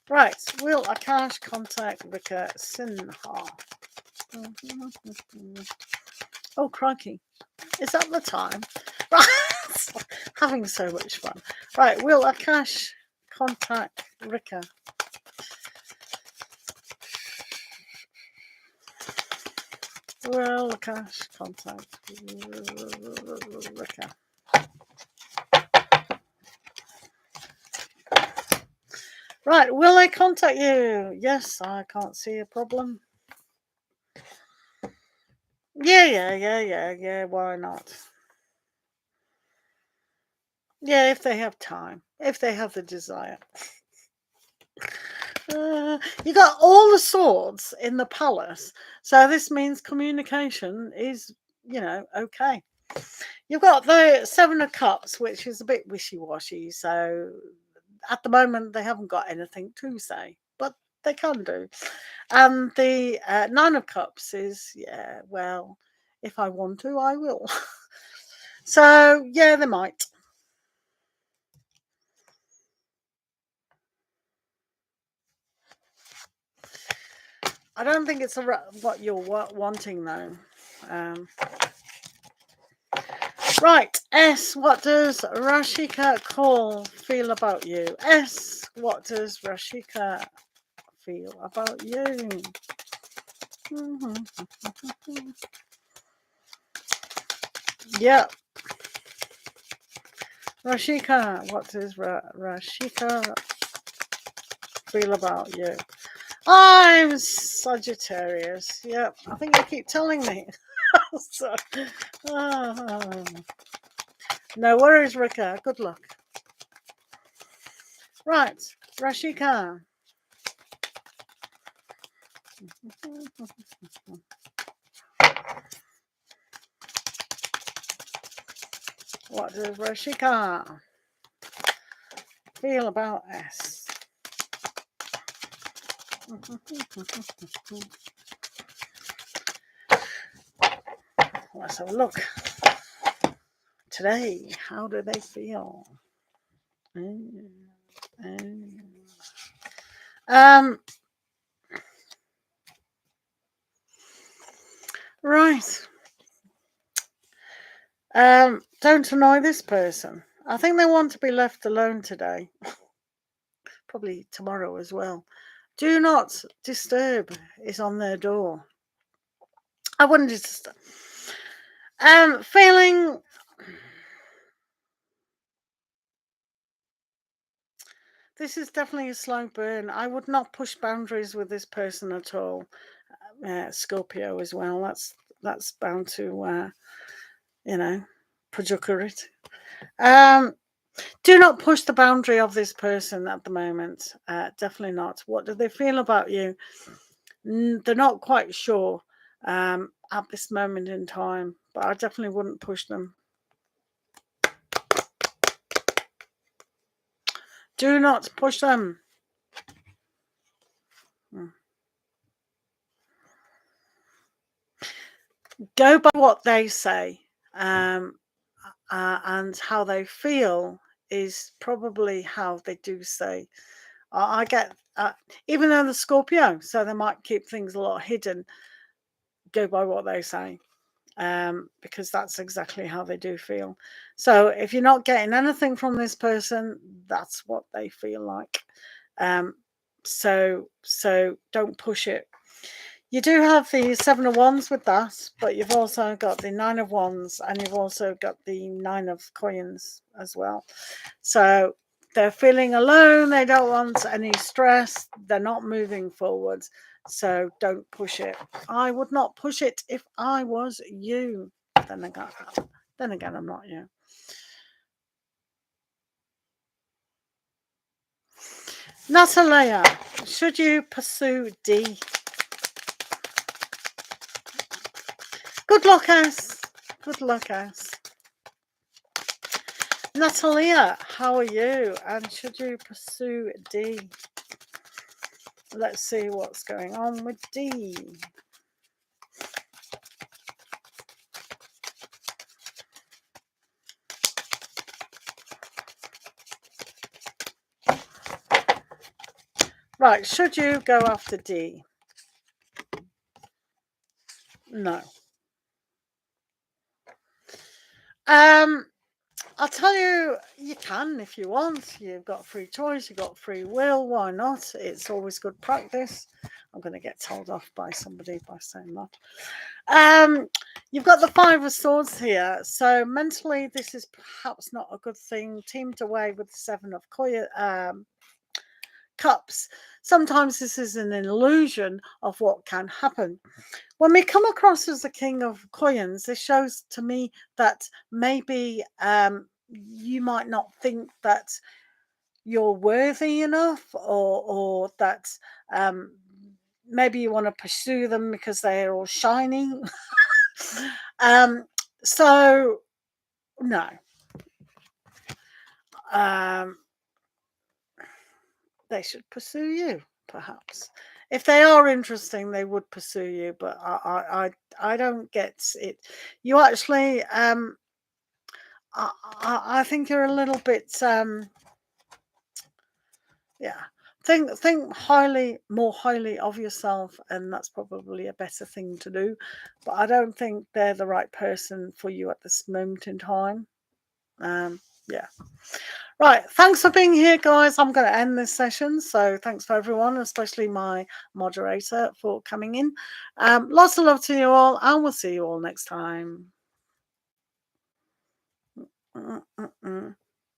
Right, will Akash contact Rika Sinha? Oh, crikey. Is that the time? Right, having so much fun. Right, will Akash contact Rika? Will Akash contact Rika? Right, will they contact you? Yes, I can't see a problem. Yeah, why not? Yeah, if they have time, if they have the desire. You got all the swords in the palace, so this means communication is, okay. You've got the 7 of Cups, which is a bit wishy-washy, so at the moment they haven't got anything to say, but they can do. And the 9 of Cups is, well, if I want to, I will. So, yeah, they might. I don't think it's what you're wanting, though. Right, S, what does Rashika Call feel about you? S, what does Rashika feel about you? Yep. Rashika, what does Rashika feel about you? I'm Sagittarius. Yep, I think you keep telling me. So, no worries, Rika. Good luck. Right, Rashika. What does Rashika feel about S? Let's have a look. today. How do they feel? Right. Don't annoy this person. I think they want to be left alone today. Probably tomorrow as well. Do not disturb is on their door. I wouldn't disturb. Feeling this is definitely a slow burn. I would not push boundaries with this person at all. Scorpio as well. That's bound to projecurate. Do not push the boundary of this person at the moment. Definitely not. What do they feel about you? They're not quite sure at this moment in time, but I definitely wouldn't push them. Do not push them. Go by what they say, and how they feel is probably how they do say. I get, even though the Scorpio, so they might keep things a lot hidden, go by what they say, because that's exactly how they do feel. So if you're not getting anything from this person, that's what they feel like. So don't push it. You do have the 7 of Wands with that, but you've also got the 9 of Wands, and you've also got the 9 of Coins as well. So they're feeling alone. They don't want any stress. They're not moving forward. So don't push it. I would not push it if I was you. Then again, I'm not you. Natalia, should you pursue D? Good luck, Ass. Good luck, Ass. Natalia, how are you? And should you pursue D? Let's see what's going on with D. Right, should you go after D? No. I'll tell you, you can if you want. You've got free choice, you've got free will. Why not? It's always good practice. I'm going to get told off by somebody by saying that. You've got the 5 of Swords here. So mentally, this is perhaps not a good thing. Teamed away with the 7 of Cups. Sometimes this is an illusion of what can happen. When we come across as the King of Coins, this shows to me that maybe you might not think that you're worthy enough, or that maybe you want to pursue them because they're all shiny. So no. They should pursue you, perhaps. If they are interesting, they would pursue you, but I don't get it. You actually, I think you're a little bit, yeah. Think more highly of yourself, and that's probably a better thing to do. But I don't think they're the right person for you at this moment in time. Yeah. Right, thanks for being here, guys. I'm going to end this session, so thanks for everyone, especially my moderator, for coming in. Lots of love to you all, and we'll see you all next time.